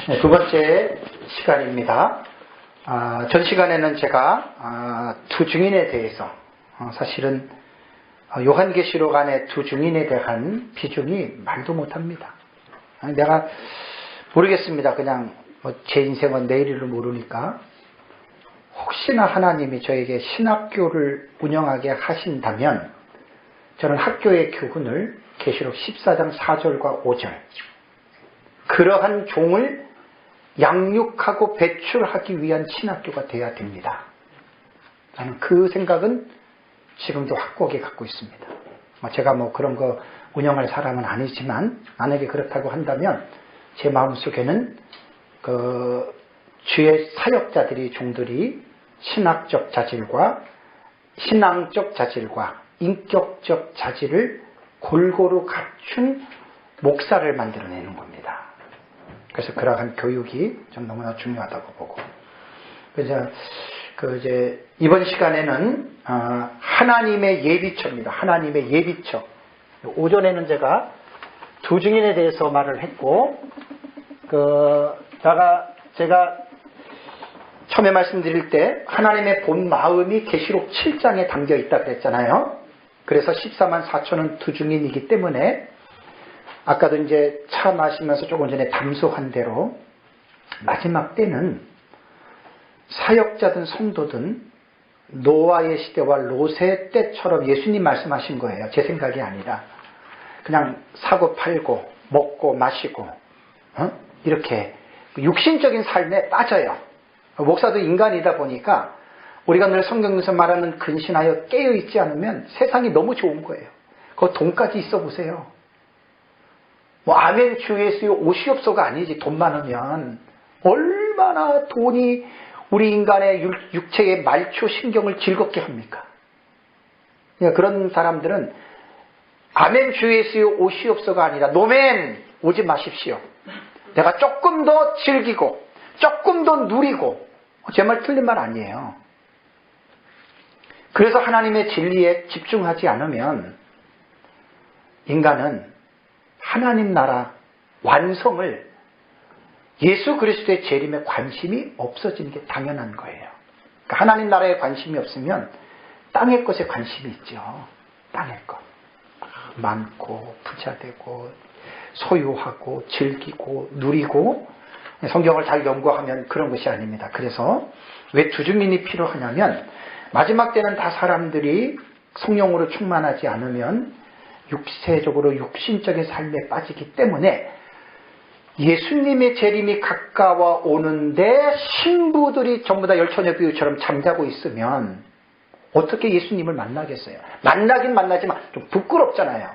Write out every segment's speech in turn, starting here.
네, 두 번째 시간입니다. 전 시간에는 제가 두 증인에 대해서 사실은 요한계시록 안에 두 증인에 대한 비중이 말도 못합니다. 내가 모르겠습니다. 그냥 제 인생은 내일을 모르니까 혹시나 하나님이 저에게 신학교를 운영하게 하신다면 저는 학교의 교훈을 계시록 14장 4절과 5절 그러한 종을 양육하고 배출하기 위한 신학교가 되어야 됩니다. 저는 그 생각은 지금도 확고하게 갖고 있습니다. 제가 그런 거 운영할 사람은 아니지만 만약에 그렇다고 한다면 제 마음속에는 주의 사역자들이 종들이 신앙적 자질과 인격적 자질을 골고루 갖춘 목사를 만들어내는 겁니다. 그래서 그러한 교육이 좀 너무나 중요하다고 보고. 이제 이번 시간에는 하나님의 예비처입니다. 하나님의 예비처. 오전에는 제가 두 증인에 대해서 말을 했고, 제가 처음에 말씀드릴 때 하나님의 본 마음이 계시록 7장에 담겨 있다 그랬잖아요. 그래서 14만 4천은 두 증인이기 때문에 아까도 이제 차 마시면서 조금 전에 담소한 대로 마지막 때는 사역자든 성도든 노아의 시대와 롯의 때처럼 예수님 말씀하신 거예요. 제 생각이 아니라 그냥 사고 팔고 먹고 마시고 이렇게 육신적인 삶에 빠져요. 목사도 인간이다 보니까 우리가 늘 성경에서 말하는 근신하여 깨어있지 않으면 세상이 너무 좋은 거예요. 그 돈까지 있어 보세요. 아멘 주 예수여 오시옵소가 아니지. 돈 많으면 얼마나 돈이 우리 인간의 육체의 말초 신경을 즐겁게 합니까? 그런 사람들은 아멘 주 예수여 오시옵소가 아니라 노멘 오지 마십시오. 내가 조금 더 즐기고 조금 더 누리고. 제 말 틀린 말 아니에요. 그래서 하나님의 진리에 집중하지 않으면 인간은 하나님 나라 완성을 예수 그리스도의 재림에 관심이 없어지는 게 당연한 거예요. 그러니까 하나님 나라에 관심이 없으면 땅의 것에 관심이 있죠. 땅의 것. 많고 부자 되고 소유하고 즐기고 누리고. 성경을 잘 연구하면 그런 것이 아닙니다. 그래서 왜 두 증인이 필요하냐면 마지막 때는 다 사람들이 성령으로 충만하지 않으면 육체적으로 육신적인 삶에 빠지기 때문에 예수님의 재림이 가까워 오는데 신부들이 전부 다 열처녀 비유처럼 잠자고 있으면 어떻게 예수님을 만나겠어요? 만나긴 만나지만 좀 부끄럽잖아요.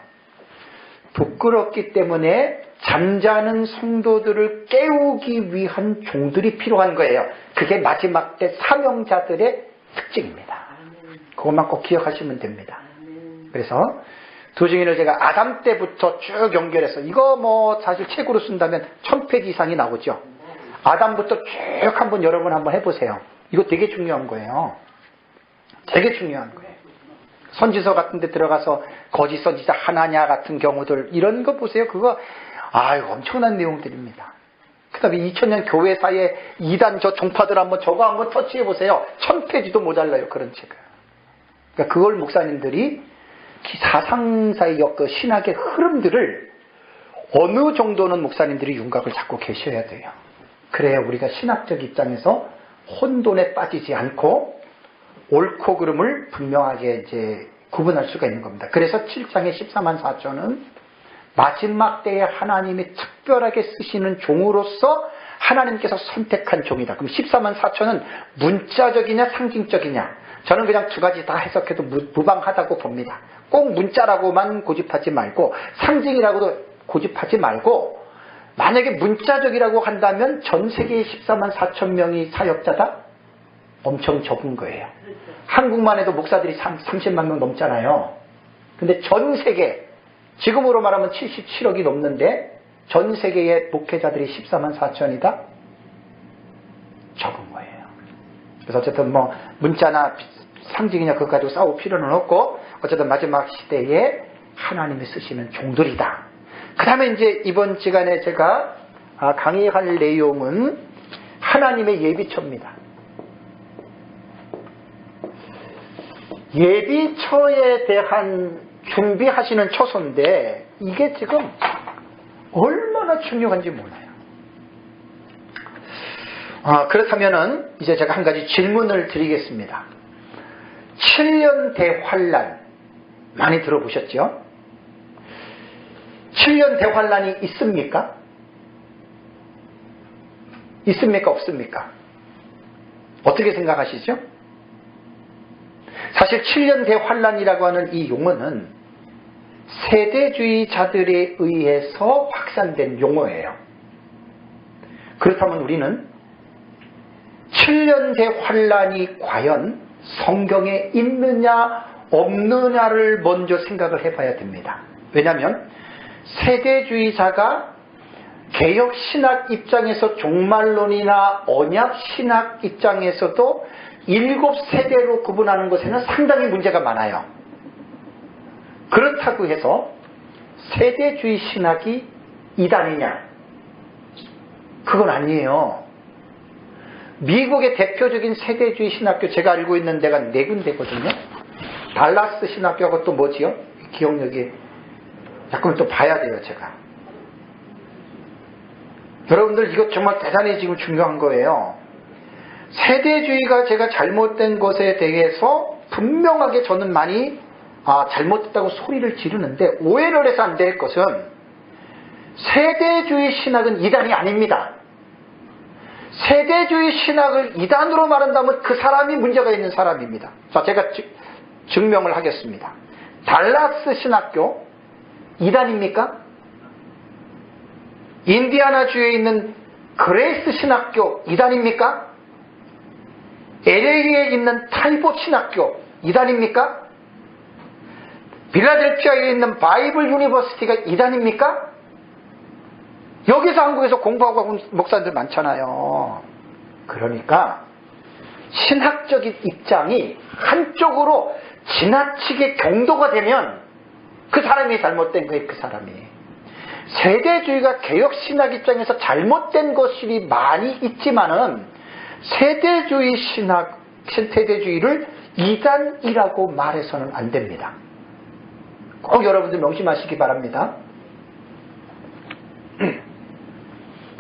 부끄럽기 때문에 잠자는 성도들을 깨우기 위한 종들이 필요한 거예요. 그게 마지막 때 사명자들의 특징입니다. 그것만 꼭 기억하시면 됩니다. 그래서 두 증인을 제가 아담 때부터 쭉 연결해서 이거 사실 책으로 쓴다면 1000페이지 이상이 나오죠. 아담부터 쭉 여러분 한번 해보세요. 이거 되게 중요한 거예요. 되게 중요한 거예요. 선지서 같은 데 들어가서 거짓 선지자 하나냐 같은 경우들 이런 거 보세요. 그거 엄청난 내용들입니다. 그 다음에 2000년 교회사의 이단 저 종파들 저거 한번 터치해 보세요. 1000페이지도 모자라요. 그런 책을. 그러니까 그걸 목사님들이 사상사의 신학의 흐름들을 어느 정도는 목사님들이 윤곽을 잡고 계셔야 돼요. 그래야 우리가 신학적 입장에서 혼돈에 빠지지 않고 옳고 그름을 분명하게 이제 구분할 수가 있는 겁니다. 그래서 7장의 14만 4천은 마지막 때에 하나님이 특별하게 쓰시는 종으로서 하나님께서 선택한 종이다. 그럼 14만 4천은 문자적이냐 상징적이냐? 저는 그냥 두 가지 다 해석해도 무방하다고 봅니다. 꼭 문자라고만 고집하지 말고 상징이라고도 고집하지 말고 만약에 문자적이라고 한다면 전 세계의 14만 4천 명이 사역자다? 엄청 적은 거예요. 한국만 해도 목사들이 30만 명 넘잖아요. 근데 전 세계 지금으로 말하면 77억이 넘는데 전 세계의 목회자들이 14만 4천이다? 적은 거예요. 그래서 어쨌든 문자나 상징이냐 그것 가지고 싸울 필요는 없고 어쨌든 마지막 시대에 하나님이 쓰시는 종들이다. 그 다음에 이제 이번 시간에 제가 강의할 내용은 하나님의 예비처입니다. 예비처에 대한 준비하시는 처소인데 이게 지금 얼마나 중요한지 몰라요. 그렇다면은 이제 제가 한 가지 질문을 드리겠습니다. 7년 대환란 많이 들어보셨죠? 7년 대환란이 있습니까? 있습니까? 없습니까? 어떻게 생각하시죠? 사실 7년 대환란이라고 하는 이 용어는 세대주의자들에 의해서 확산된 용어예요. 그렇다면 우리는 7년 대환란이 과연 성경에 있느냐 없느냐를 먼저 생각을 해봐야 됩니다. 왜냐하면 세대주의자가 개혁신학 입장에서 종말론이나 언약신학 입장에서도 7세대로 구분하는 것에는 상당히 문제가 많아요. 그렇다고 해서 세대주의 신학이 이단이냐? 그건 아니에요. 미국의 대표적인 세대주의 신학교 제가 알고 있는 데가 4군데거든요. 달라스 신학교하고 또 뭐지요? 기억력이 잠깐만 또 봐야 돼요. 제가. 여러분들 이거 정말 대단히 지금 중요한 거예요. 세대주의가 제가 잘못된 것에 대해서 분명하게 저는 많이 잘못됐다고 소리를 지르는데 오해를 해서 안 될 것은 세대주의 신학은 이단이 아닙니다. 세대주의 신학을 이단으로 말한다면 그 사람이 문제가 있는 사람입니다. 자, 제가 증명을 하겠습니다. 달라스 신학교 이단입니까? 인디아나주에 있는 그레이스 신학교 이단입니까? LA에 있는 탈봇 신학교 이단입니까? 필라델피아에 있는 바이블 유니버시티가 이단입니까? 여기서 한국에서 공부하고 온 목사들 많잖아요. 그러니까 신학적인 입장이 한쪽으로 지나치게 경도가 되면 그 사람이 잘못된 거예요. 그 사람이. 세대주의가 개혁신학 입장에서 잘못된 것이 많이 있지만은 세대주의 신학, 세대주의를 이단이라고 말해서는 안 됩니다. 꼭 여러분들 명심하시기 바랍니다.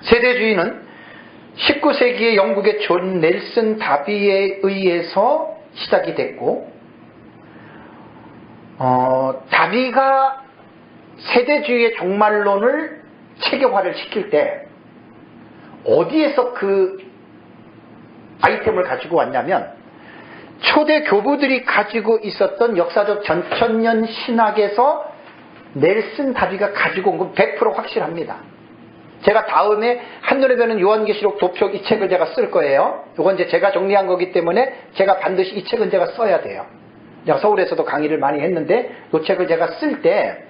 세대주의는 19세기의 영국의 존 넬슨 다비에 의해서 시작이 됐고 다비가 세대주의의 종말론을 체계화를 시킬 때 어디에서 그 아이템을 가지고 왔냐면 초대 교부들이 가지고 있었던 역사적 전천년 신학에서 넬슨 다비가 가지고 온 건 100% 확실합니다. 제가 다음에 한눈에 뵈는 요한계시록 도표 이 책을 제가 쓸 거예요. 이건 이제 제가 정리한 거기 때문에 제가 반드시 이 책은 제가 써야 돼요. 제가 서울에서도 강의를 많이 했는데 이 책을 제가 쓸 때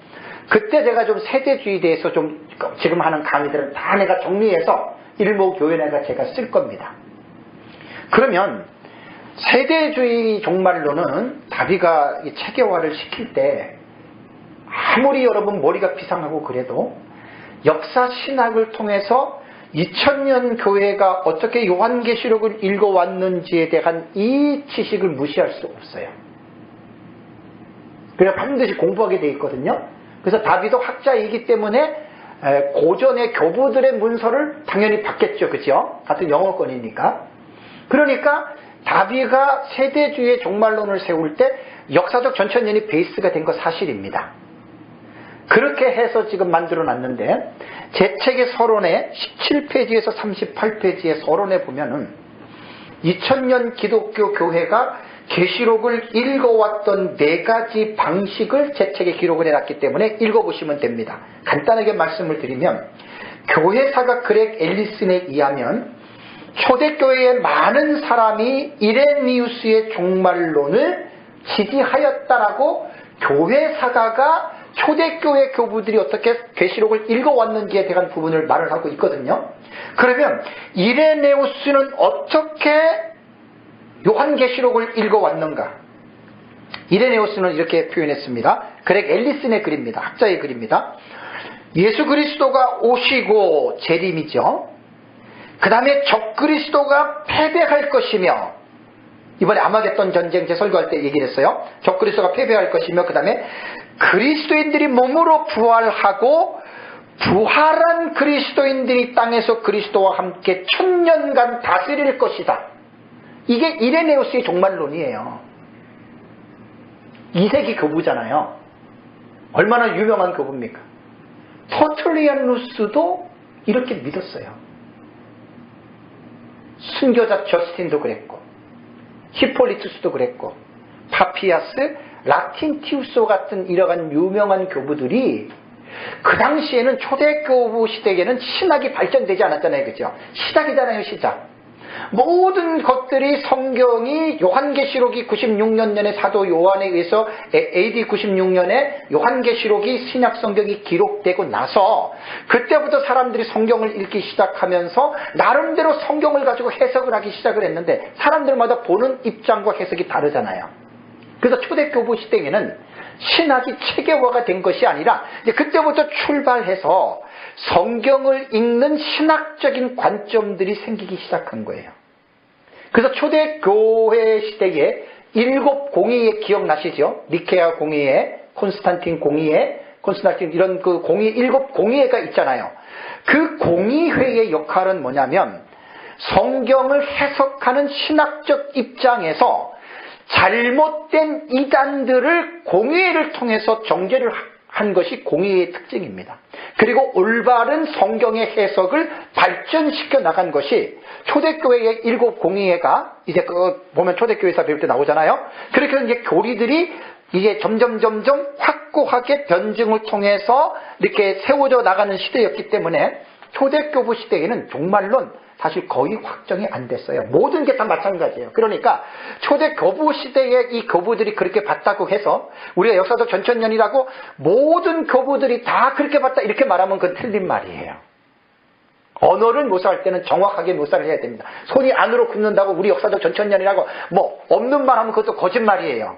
그때 제가 좀 세대주의에 대해서 좀 지금 하는 강의들은 다 내가 정리해서 일목요연해가 제가 쓸 겁니다. 그러면 세대주의 종말론은 다비가 체계화를 시킬 때 아무리 여러분 머리가 비상하고 그래도 역사 신학을 통해서 2000년 교회가 어떻게 요한계시록을 읽어왔는지에 대한 이 지식을 무시할 수 없어요. 그래서 반드시 공부하게 돼 있거든요. 그래서 다비도 학자이기 때문에 고전의 교부들의 문서를 당연히 받겠죠. 그죠? 같은 영어권이니까. 그러니까 다비가 세대주의의 종말론을 세울 때 역사적 전천년이 베이스가 된 거 사실입니다. 그렇게 해서 지금 만들어 놨는데 제 책의 서론에 17페이지에서 38페이지의 서론에 보면은 2000년 기독교 교회가 계시록을 읽어왔던 4가지 방식을 제 책에 기록을 해놨기 때문에 읽어보시면 됩니다. 간단하게 말씀을 드리면 교회사가 그렉 앨리슨에 의하면 초대교회의 많은 사람이 이레니우스의 종말론을 지지하였다라고 교회사가가 초대교회 교부들이 어떻게 계시록을 읽어왔는지에 대한 부분을 말을 하고 있거든요. 그러면 이레네우스는 어떻게 요한계시록을 읽어왔는가? 이레네우스는 이렇게 표현했습니다. 그렉 앨리슨의 글입니다. 학자의 글입니다. 예수 그리스도가 오시고 재림이죠. 그 다음에 적그리스도가 패배할 것이며, 이번에 아마겟돈 전쟁 제 설교할 때 얘기를 했어요. 적그리스도가 패배할 것이며, 그 다음에 그리스도인들이 몸으로 부활하고 부활한 그리스도인들이 땅에서 그리스도와 함께 1000년간 다스릴 것이다. 이게 이레네우스의 종말론이에요. 2세기 교부잖아요. 얼마나 유명한 교부입니까? 터툴리안누스도 이렇게 믿었어요. 순교자 저스틴도 그랬고, 히폴리투스도 그랬고, 파피아스, 라틴티우스 같은 이러한 유명한 교부들이 그 당시에는 초대교부 시대에는 신학이 발전되지 않았잖아요. 그죠? 시작이잖아요. 시작. 모든 것들이 성경이 요한계시록이 96년에 사도 요한에 의해서 AD 96년에 요한계시록이 신약성경이 기록되고 나서 그때부터 사람들이 성경을 읽기 시작하면서 나름대로 성경을 가지고 해석을 하기 시작을 했는데 사람들마다 보는 입장과 해석이 다르잖아요. 그래서 초대교부 시대에는 신학이 체계화가 된 것이 아니라 이제 그때부터 출발해서 성경을 읽는 신학적인 관점들이 생기기 시작한 거예요. 그래서 초대교회 시대에 7 공의회 기억나시죠? 니케아 공의회, 콘스탄틴 공의회, 이런 그 공의 7 공의회가 있잖아요. 그 공의회의 역할은 뭐냐면 성경을 해석하는 신학적 입장에서 잘못된 이단들을 공의회를 통해서 정죄를 한 것이 공의회의 특징입니다. 그리고 올바른 성경의 해석을 발전시켜 나간 것이 초대교회의 7 공의회가 이제 보면 초대교회사 배울 때 나오잖아요. 그렇게 이제 교리들이 이게 점점 확고하게 변증을 통해서 이렇게 세워져 나가는 시대였기 때문에 초대교부 시대에는 종말론 사실 거의 확정이 안 됐어요. 모든 게 다 마찬가지예요. 그러니까 초대교부 시대에 이 교부들이 그렇게 봤다고 해서 우리가 역사적 전천년이라고 모든 교부들이 다 그렇게 봤다 이렇게 말하면 그건 틀린 말이에요. 언어를 묘사할 때는 정확하게 묘사를 해야 됩니다. 손이 안으로 굽는다고 우리 역사적 전천년이라고 뭐 없는 말 하면 그것도 거짓말이에요.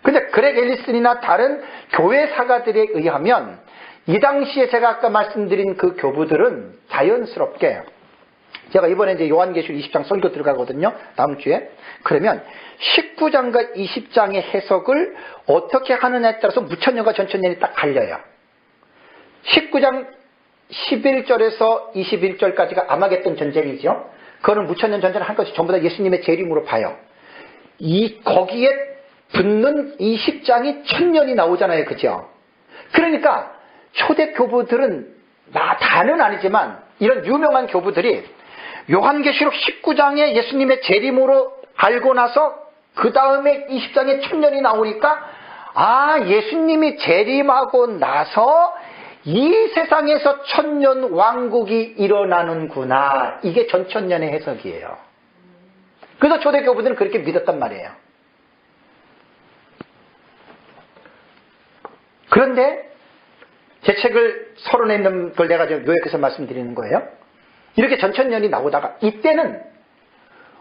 근데 그렉 앨리슨이나 다른 교회 사가들에 의하면 이 당시에 제가 아까 말씀드린 그 교부들은 자연스럽게 제가 이번에 이제 요한계시록 20장 설교 들어가거든요. 다음 주에. 그러면 19장과 20장의 해석을 어떻게 하느냐에 따라서 무천년과 전천년이 딱 갈려요. 19장 11절에서 21절까지가 아마겟돈 전쟁이죠. 그거는 무천년 전쟁을 한 것이 전부 다 예수님의 재림으로 봐요. 거기에 붙는 20장이 1000년이 나오잖아요. 그죠? 그러니까 초대 교부들은 다는 아니지만 이런 유명한 교부들이 요한계시록 19장에 예수님의 재림으로 알고 나서 그 다음에 20장에 1000년이 나오니까 예수님이 재림하고 나서 이 세상에서 1000년 왕국이 일어나는구나. 이게 전천년의 해석이에요. 그래서 초대교부들은 그렇게 믿었단 말이에요. 그런데 제 책을 서론에 있는 걸 내가 지금 요약해서 말씀드리는 거예요. 이렇게 전천년이 나오다가 이때는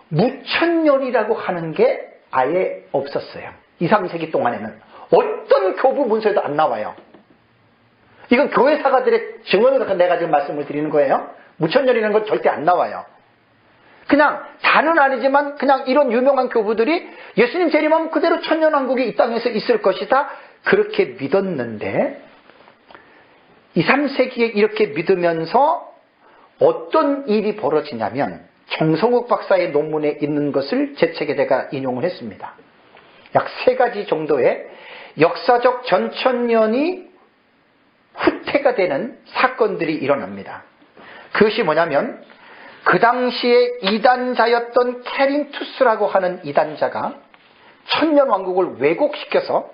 무천년이라고 하는 게 아예 없었어요. 2, 3세기 동안에는 어떤 교부 문서에도 안 나와요. 이건 교회 사가들의 증언을 갖고 내가 지금 말씀을 드리는 거예요. 무천년이라는 건 절대 안 나와요. 그냥 다는 아니지만 그냥 이런 유명한 교부들이 예수님 재림하면 그대로 천년왕국이 이 땅에서 있을 것이다. 그렇게 믿었는데 2, 3세기에 이렇게 믿으면서 어떤 일이 벌어지냐면 정성욱 박사의 논문에 있는 것을 제 책에 제가 인용을 했습니다. 약 3가지 정도의 역사적 전천년이 후퇴가 되는 사건들이 일어납니다. 그것이 뭐냐면 그 당시에 이단자였던 캐린투스라고 하는 이단자가 천년왕국을 왜곡시켜서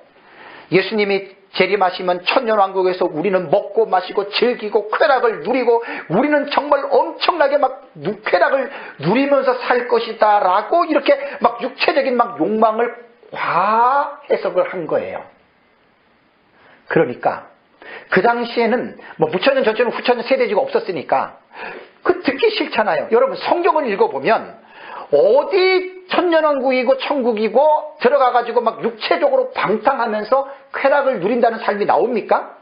예수님이 재림하시면 천년왕국에서 우리는 먹고 마시고 즐기고 쾌락을 누리고 우리는 정말 엄청나게 막 쾌락을 누리면서 살 것이다 라고 이렇게 막 육체적인 막 욕망을 과해석을 한 거예요. 그러니까 그 당시에는 뭐 무천년 전천년 후천년 세대지가 없었으니까 그 듣기 싫잖아요. 여러분 성경을 읽어보면 어디 천년왕국이고 천국이고 들어가가지고 막 육체적으로 방탕하면서 쾌락을 누린다는 삶이 나옵니까?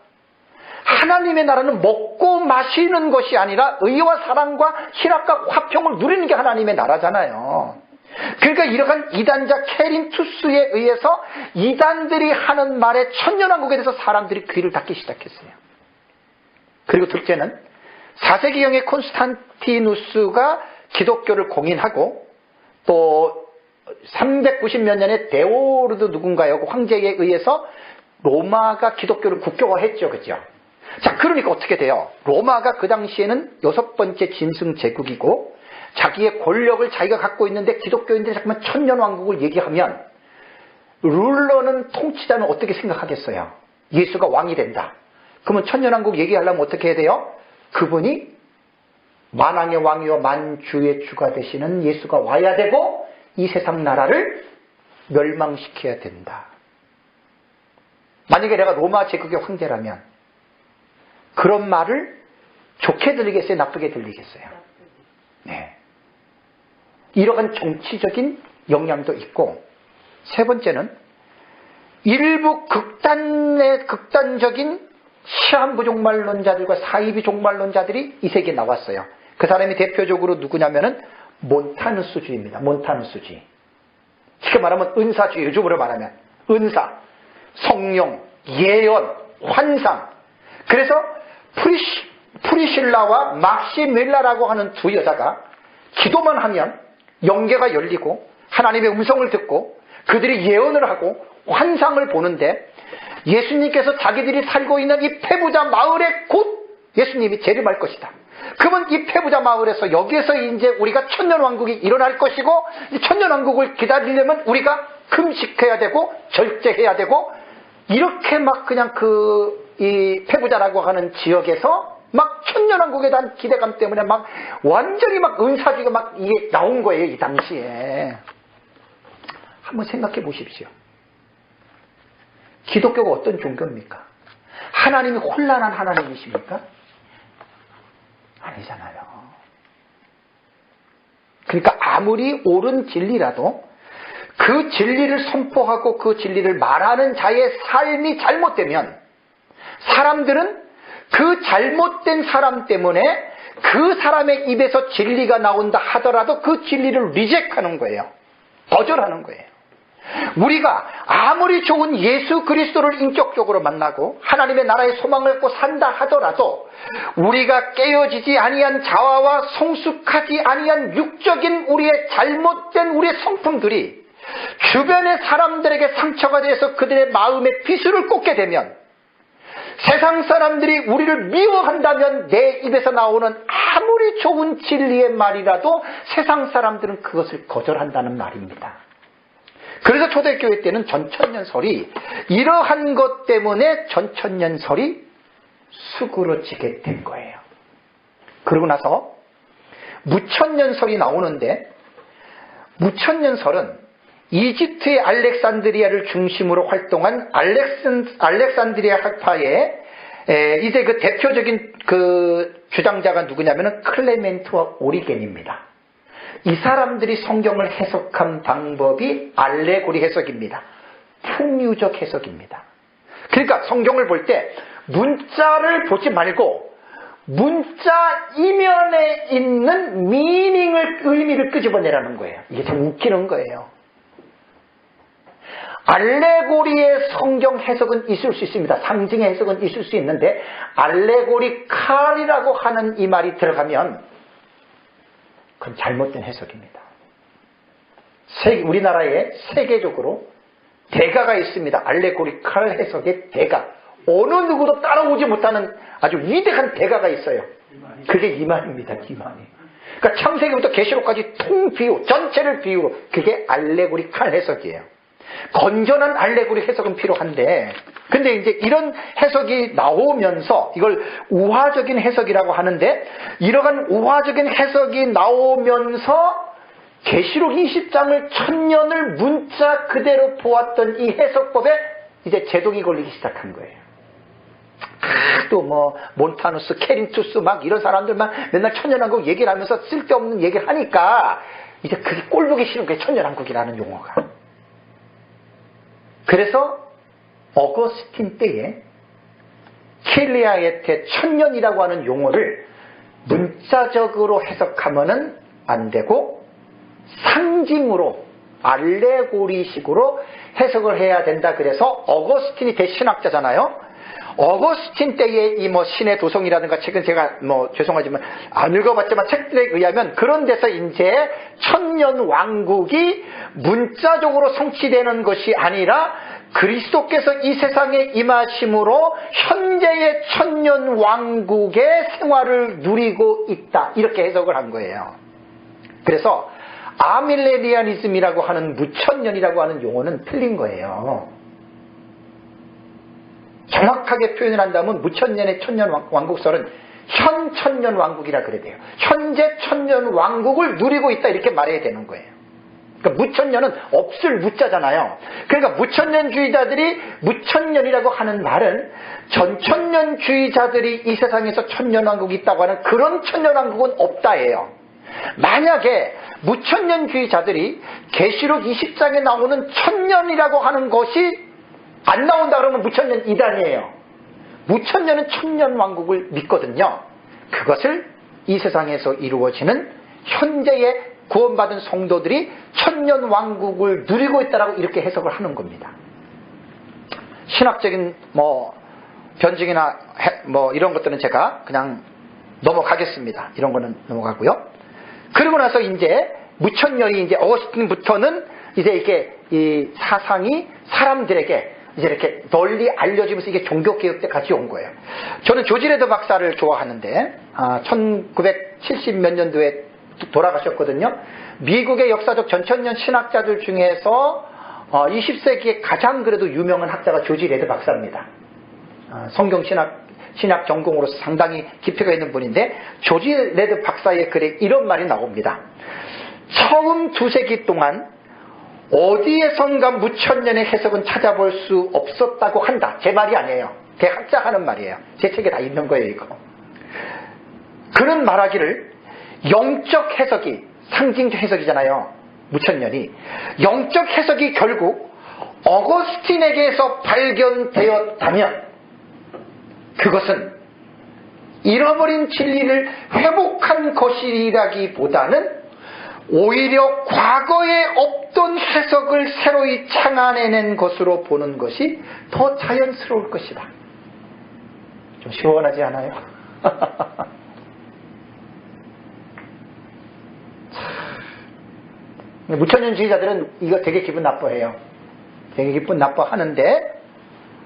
하나님의 나라는 먹고 마시는 것이 아니라 의와 사랑과 희락과 화평을 누리는 게 하나님의 나라잖아요. 그러니까 이러한 이단자 케린투스에 의해서 이단들이 하는 말에 천년왕국에 대해서 사람들이 귀를 닫기 시작했어요. 그리고 둘째는 4세기경의 콘스탄티누스가 기독교를 공인하고 또 390몇 년에 데오르드 누군가요? 황제에 의해서 로마가 기독교를 국교화했죠. 그죠? 자, 그러니까 어떻게 돼요? 로마가 그 당시에는 6번째 진승 제국이고 자기의 권력을 자기가 갖고 있는데 기독교인들이 자꾸만 천년왕국을 얘기하면 룰러는 통치자는 어떻게 생각하겠어요? 예수가 왕이 된다. 그러면 천년왕국 얘기하려면 어떻게 해야 돼요? 그분이 만왕의 왕이요 만주의 주가 되시는 예수가 와야 되고 이 세상 나라를 멸망시켜야 된다. 만약에 내가 로마 제국의 황제라면 그런 말을 좋게 들리겠어요? 나쁘게 들리겠어요? 네. 이러한 정치적인 영향도 있고, 세 번째는 일부 극단적인 시한부 종말론자들과 사이비 종말론자들이 이 세계에 나왔어요. 그 사람이 대표적으로 누구냐면은 몬타누스주의입니다. 몬타누스주의. 쉽게 말하면 은사주의. 요즘으로 말하면 은사, 성령, 예언, 환상. 그래서 프리실라와 막시밀라라고 하는 두 여자가 기도만 하면 영계가 열리고 하나님의 음성을 듣고 그들이 예언을 하고 환상을 보는데, 예수님께서 자기들이 살고 있는 이 패부자 마을에 곧 예수님이 재림할 것이다. 그러면 이 패부자 마을에서 여기에서 이제 우리가 천년왕국이 일어날 것이고, 이 천년왕국을 기다리려면 우리가 금식해야 되고 절제해야 되고, 이렇게 막 그냥 이 패부자라고 하는 지역에서 막 천년왕국에 대한 기대감 때문에 막 완전히 막 은사주의가 막 이게 나온 거예요. 이 당시에. 한번 생각해 보십시오. 기독교가 어떤 종교입니까? 하나님이 혼란한 하나님이십니까? 아니잖아요. 그러니까 아무리 옳은 진리라도 그 진리를 선포하고 그 진리를 말하는 자의 삶이 잘못되면 사람들은 그 잘못된 사람 때문에 그 사람의 입에서 진리가 나온다 하더라도 그 진리를 리젝하는 거예요. 거절하는 거예요. 우리가 아무리 좋은 예수 그리스도를 인격적으로 만나고 하나님의 나라의 소망을 갖고 산다 하더라도 우리가 깨어지지 아니한 자아와 성숙하지 아니한 육적인 우리의 잘못된 우리의 성품들이 주변의 사람들에게 상처가 돼서 그들의 마음에 비수를 꽂게 되면, 세상 사람들이 우리를 미워한다면 내 입에서 나오는 아무리 좋은 진리의 말이라도 세상 사람들은 그것을 거절한다는 말입니다. 그래서 초대교회 때는 전천년설이 이러한 것 때문에 전천년설이 수그러지게 된 거예요. 그러고 나서 무천년설이 나오는데, 무천년설은 이집트의 알렉산드리아를 중심으로 활동한 알렉산드리아 학파의 이제 그 대표적인 그 주장자가 누구냐면은 클레멘트와 오리겐입니다. 이 사람들이 성경을 해석한 방법이 알레고리 해석입니다. 풍유적 해석입니다. 그러니까 성경을 볼 때 문자를 보지 말고 문자 이면에 있는 의미를 끄집어내라는 거예요. 이게 참 웃기는 거예요. 알레고리의 성경 해석은 있을 수 있습니다. 상징의 해석은 있을 수 있는데, 알레고리칼이라고 하는 이 말이 들어가면 그건 잘못된 해석입니다. 우리나라에 세계적으로 대가가 있습니다. 알레고리칼 해석의 대가. 어느 누구도 따라오지 못하는 아주 위대한 대가가 있어요. 그게 이만입니다. 이만이. 그러니까 창세기부터 계시록까지 통비유, 전체를 비유로, 그게 알레고리칼 해석이에요. 건전한 알레고리 해석은 필요한데, 근데 이제 이런 해석이 나오면서 이걸 우화적인 해석이라고 하는데, 이러한 우화적인 해석이 나오면서 계시록 20장을 1000년을 문자 그대로 보았던 이 해석법에 이제 제동이 걸리기 시작한 거예요. 또 뭐 몬타누스, 케린투스 막 이런 사람들만 맨날 천년왕국 얘기를 하면서 쓸데없는 얘기를 하니까 이제 그게 꼴보기 싫은 거예요. 천년왕국이라는 용어가. 그래서 어거스틴 때에 킬리아에테 천년이라고 하는 용어를 문자적으로 해석하면은 안 되고 상징으로 알레고리식으로 해석을 해야 된다. 그래서 어거스틴이 대신학자잖아요. 어거스틴 때의 이 신의 도성이라든가 책은 제가 죄송하지만 안 읽어봤지만 책들에 의하면 그런 데서 이제 천년 왕국이 문자적으로 성취되는 것이 아니라 그리스도께서 이 세상에 임하심으로 현재의 천년 왕국의 생활을 누리고 있다. 이렇게 해석을 한 거예요. 그래서 아밀레니아니즘이라고 하는 무천년이라고 하는 용어는 틀린 거예요. 정확하게 표현을 한다면 무천년의 천년 왕국설은 현 천년 왕국이라 그래야 돼요. 현재 천년 왕국을 누리고 있다 이렇게 말해야 되는 거예요. 그러니까 무천년은 없을 무자잖아요. 그러니까 무천년주의자들이 무천년이라고 하는 말은 전천년주의자들이 이 세상에서 천년왕국이 있다고 하는 그런 천년왕국은 없다예요. 만약에 무천년주의자들이 계시록 20장에 나오는 천년이라고 하는 것이 안 나온다 그러면 무천년 이단이에요. 무천년은 천년왕국을 믿거든요. 그것을 이 세상에서 이루어지는 현재의 구원받은 성도들이 천년왕국을 누리고 있다라고 이렇게 해석을 하는 겁니다. 신학적인 변증이나 이런 것들은 제가 그냥 넘어가겠습니다. 이런 거는 넘어가고요. 그리고 나서 이제 무천년이 이제 어거스틴부터는 이제 이렇게 이 사상이 사람들에게 이제 이렇게 널리 알려지면서 이게 종교개혁 때 같이 온 거예요. 저는 조지 레드 박사를 좋아하는데 1970 몇 년도에 돌아가셨거든요. 미국의 역사적 전천년 신학자들 중에서 20세기에 가장 그래도 유명한 학자가 조지 레드 박사입니다. 성경 신학 전공으로서 상당히 깊이가 있는 분인데 조지 레드 박사의 글에 이런 말이 나옵니다. 처음 2세기 동안 어디에선가 무천년의 해석은 찾아볼 수 없었다고 한다. 제 말이 아니에요. 대학자 하는 말이에요. 제 책에 다 있는 거예요, 이거. 그런 말하기를 영적 해석이 상징적 해석이잖아요. 무천년이. 영적 해석이 결국 어거스틴에게서 발견되었다면 그것은 잃어버린 진리를 회복한 것이라기보다는 오히려 과거에 없던 해석을 새로이 창안해낸 것으로 보는 것이 더 자연스러울 것이다. 좀 시원하지 않아요? 무천년주의자들은 이거 되게 기분 나빠해요. 되게 기분 나빠하는데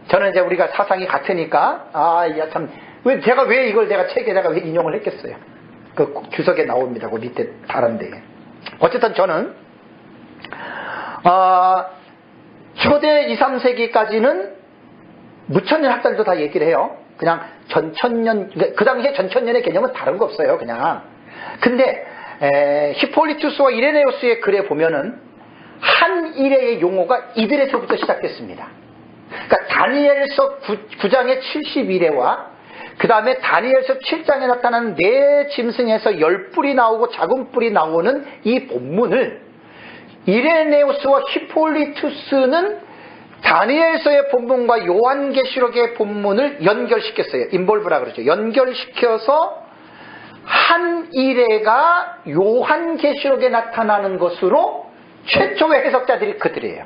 저는 이제 우리가 사상이 같으니까 제가 왜 이걸 내가 책에다가 왜 인용을 했겠어요. 그 주석에 나옵니다. 그 밑에 다른 데에. 어쨌든 저는 초대 2, 3세기까지는 무천년 학자들도 다 얘기를 해요. 그냥 전천년, 그 당시에 전천년의 개념은 다른 거 없어요. 그냥. 근데 히폴리투스와 이레네우스의 글에 보면은 한 일의 용어가 이들에서부터 시작됐습니다. 그러니까 다니엘서 9장의 71회와 그 다음에 다니엘서 7장에 나타나는 네 짐승에서 10뿔이 나오고 작은 뿔이 나오는 이 본문을 이레네우스와 히폴리투스는 다니엘서의 본문과 요한계시록의 본문을 연결시켰어요. 인볼브라 그러죠. 연결시켜서 한 일회가 요한계시록에 나타나는 것으로 최초의 해석자들이 그들이에요.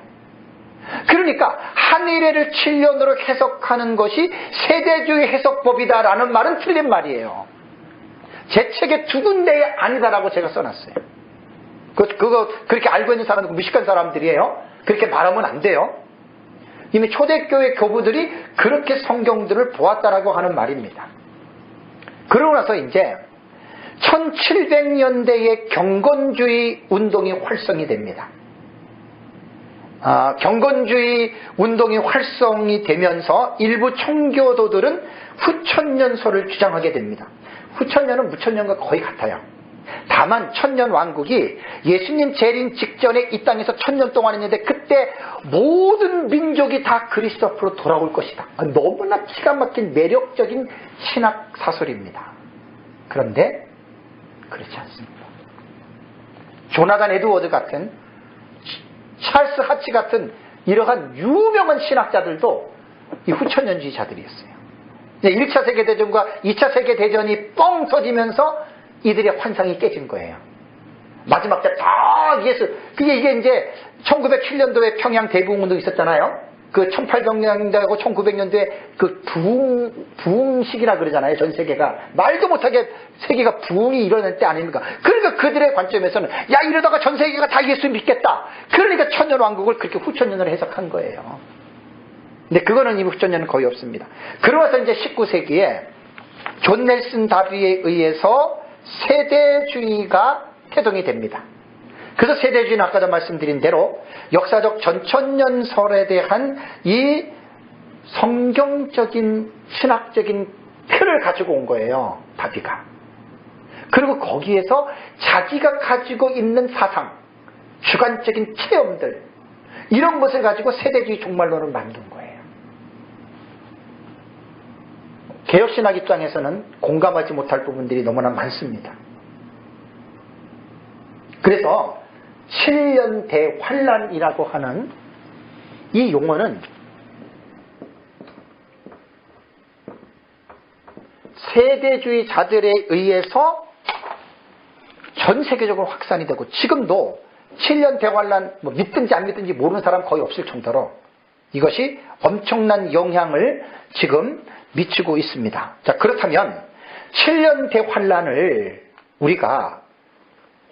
그러니까 한 일회를 7년으로 해석하는 것이 세대주의 해석법이다라는 말은 틀린 말이에요. 제 책에 두 군데에 아니다라고 제가 써놨어요. 그거 그렇게 알고 있는 사람은 무식한 사람들이에요. 그렇게 말하면 안 돼요. 이미 초대교회 교부들이 그렇게 성경들을 보았다라고 하는 말입니다. 그러고 나서 이제 1700년대에 경건주의 운동이 활성이 됩니다. 경건주의 운동이 활성이 되면서 일부 청교도들은 후천년설을 주장하게 됩니다. 후천년은 무천년과 거의 같아요. 다만 천년 왕국이 예수님 재림 직전에 이 땅에서 1000년 동안 했는데 그때 모든 민족이 다 그리스도 앞으로 돌아올 것이다. 너무나 기가 막힌 매력적인 신학 사설입니다. 그런데 그렇지 않습니다. 조나단 에드워드 같은 찰스 하치 같은 이러한 유명한 신학자들도 이 후천년주의자들이었어요. 1차 세계대전과 2차 세계대전이 뻥 터지면서 이들의 환상이 깨진 거예요. 마지막 때 다 이게 이제 1907년도에 평양 대부흥운동 있었잖아요. 그 1800년대하고 1900년도에 그 부흥식이라 그러잖아요. 전 세계가 말도 못하게 세계가 부흥이 일어날 때 아닙니까? 그러니까 그들의 관점에서는 야, 이러다가 전 세계가 다 예수 믿겠다. 그러니까 천년왕국을 그렇게 후천년으로 해석한 거예요. 근데 그거는 이미 후천년은 거의 없습니다. 그러면서 이제 19세기에 존 넬슨 다비에 의해서 세대주의가 태동이 됩니다. 그래서 세대주의는 아까도 말씀드린 대로 역사적 전천년설에 대한 이 성경적인 신학적인 틀을 가지고 온 거예요. 다비가. 그리고 거기에서 자기가 가지고 있는 사상, 주관적인 체험들, 이런 것을 가지고 세대주의 종말론을 만든 거예요. 개혁신학 입장에서는 공감하지 못할 부분들이 너무나 많습니다. 그래서 7년 대환란이라고 하는 이 용어는 세대주의자들에 의해서 전 세계적으로 확산이 되고, 지금도 7년 대환란 믿든지 안 믿든지 모르는 사람 거의 없을 정도로 이것이 엄청난 영향을 지금 미치고 있습니다. 자, 그렇다면 7년 대환란을 우리가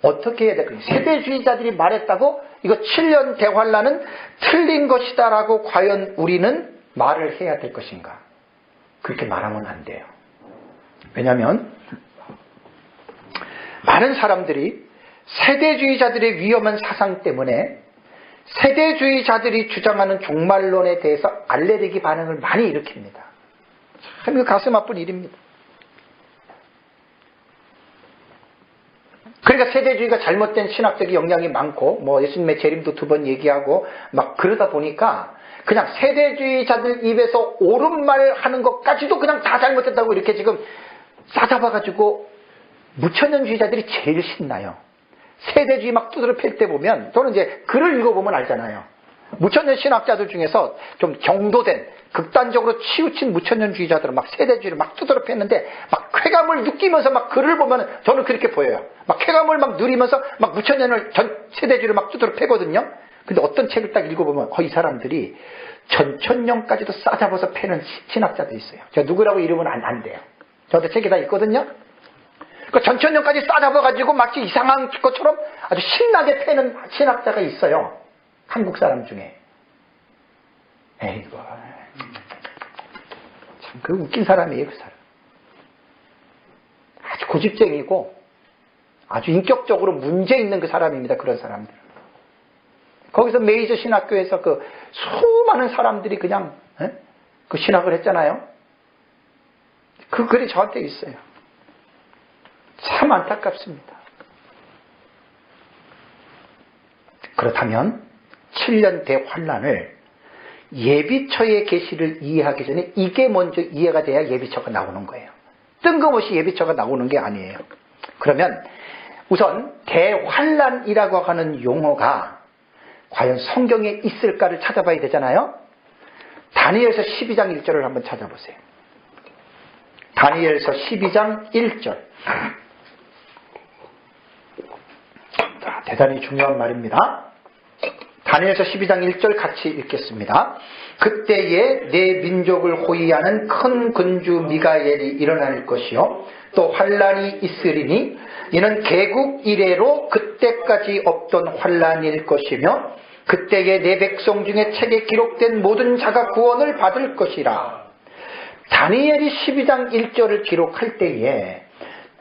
어떻게 해야 될까요? 세대주의자들이 말했다고 이거 7년 대환란은 틀린 것이다라고 과연 우리는 말을 해야 될 것인가? 그렇게 말하면 안 돼요. 왜냐하면 많은 사람들이 세대주의자들의 위험한 사상 때문에 세대주의자들이 주장하는 종말론에 대해서 알레르기 반응을 많이 일으킵니다. 참 이거 가슴 아픈 일입니다. 그러니까 세대주의가 잘못된 신학적인 영향이 많고 예수님의 재림도 2번 얘기하고 막 그러다 보니까 그냥 세대주의자들 입에서 옳은 말 하는 것까지도 그냥 다 잘못됐다고 이렇게 지금 싸잡아가지고 무천년주의자들이 제일 신나요. 세대주의 막 두드려 팰 때 보면, 저는 이제 글을 읽어보면 알잖아요. 무천년 신학자들 중에서 좀 경도된 극단적으로 치우친 무천년주의자들은 막 세대주의를 막 두드려 팼는데 막 쾌감을 느끼면서 막 글을 보면 저는 그렇게 보여요. 막 쾌감을 막 누리면서 막 무천년을 세대주의를 막 두드려 패거든요. 근데 어떤 책을 딱 읽어보면 이 사람들이 전천년까지도 싸잡아서 패는 신학자도 있어요. 제가 누구라고 이름은 안 돼요. 저도 책에 다 있거든요. 그 전천년까지 싸잡아가지고 마치 이상한 것처럼 아주 신나게 패는 신학자가 있어요. 한국 사람 중에. 에이구, 참 그 웃긴 사람이에요, 그 사람. 아주 고집쟁이고 아주 인격적으로 문제 있는 그 사람입니다. 그런 사람들. 거기서 메이저 신학교에서 그 수많은 사람들이 그냥 그 신학을 했잖아요. 그 글이 저한테 있어요. 참 안타깝습니다. 그렇다면 7년 대환란을 예비처의 계시를 이해하기 전에 이게 먼저 이해가 돼야 예비처가 나오는 거예요. 뜬금없이 예비처가 나오는 게 아니에요. 그러면 우선 대환란이라고 하는 용어가 과연 성경에 있을까를 찾아봐야 되잖아요. 다니엘서 12장 1절을 한번 찾아보세요. 다니엘서 12장 1절. 대단히 중요한 말입니다. 다니엘서 12장 1절 같이 읽겠습니다. 그때에 내 민족을 호위하는 큰 군주 미가엘이 일어날 것이요 또 환란이 있으리니 이는 개국 이래로 그때까지 없던 환란일 것이며 그때에 내 백성 중에 책에 기록된 모든 자가 구원을 받을 것이라. 다니엘이 12장 1절을 기록할 때에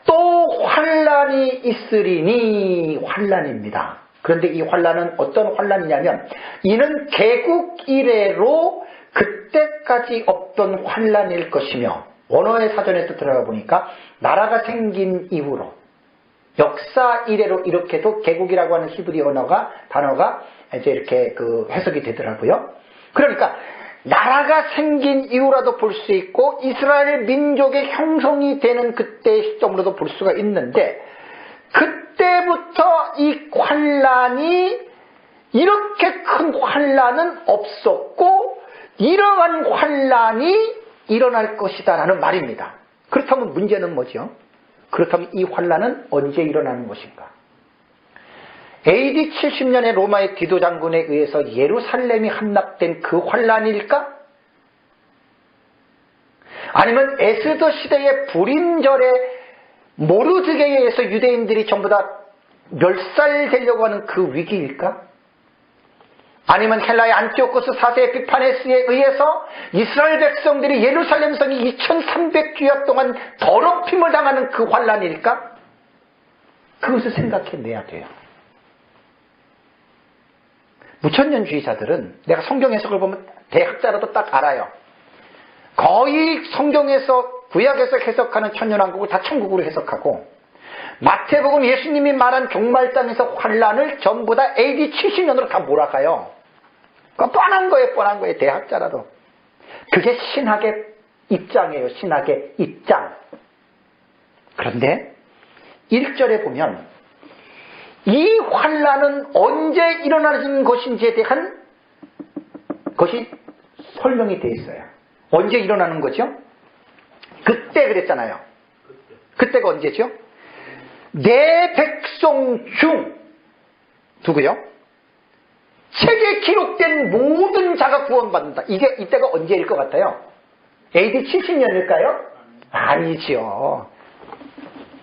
또 환란이 있으리니 환란입니다. 그런데 이 환란은 어떤 환란이냐면 이는 개국 이래로 그때까지 없던 환란일 것이며, 원어의 사전에 또 들어가 보니까 나라가 생긴 이후로 역사 이래로 이렇게도 개국이라고 하는 히브리 단어가 이제 이렇게 그 해석이 되더라고요. 그러니까 나라가 생긴 이후라도 볼 수 있고 이스라엘 민족의 형성이 되는 그때 시점으로도 볼 수가 있는데, 그때부터 이 환란이 이렇게 큰 환란은 없었고 이러한 환란이 일어날 것이다 라는 말입니다. 그렇다면 문제는 뭐죠? 그렇다면 이 환란은 언제 일어나는 것인가? AD 70년에 로마의 디도 장군에 의해서 예루살렘이 함락된 그 환란일까? 아니면 에스더 시대의 불임절에 모르드게에 의해서 유대인들이 전부 다 멸살되려고 하는 그 위기일까? 아니면 헬라의 안티오코스 4세의 비파네스에 의해서 이스라엘 백성들이 예루살렘 성이 2300주야 동안 더럽힘을 당하는 그 환란일까? 그것을 생각해내야 돼요. 무천년주의자들은 내가 성경 해석을 보면 대학자라도 딱 알아요. 거의 성경에서 구약에서 해석하는 천년왕국을 다 천국으로 해석하고 마태복음 예수님이 말한 종말장에서 환란을 전부 다 AD 70년으로 다 몰아가요. 그러니까 뻔한 거예요. 대학자라도. 그게 신학의 입장이에요. 신학의 입장. 그런데 1절에 보면 이 환란은 언제 일어나는 것인지에 대한 것이 설명이 되어 있어요. 언제 일어나는 거죠? 그때 그랬잖아요. 그때가 언제죠? 내 백성 중 누구요? 책에 기록된 모든 자가 구원받는다. 이때가 언제일 것 같아요? AD 70년일까요? 아니죠.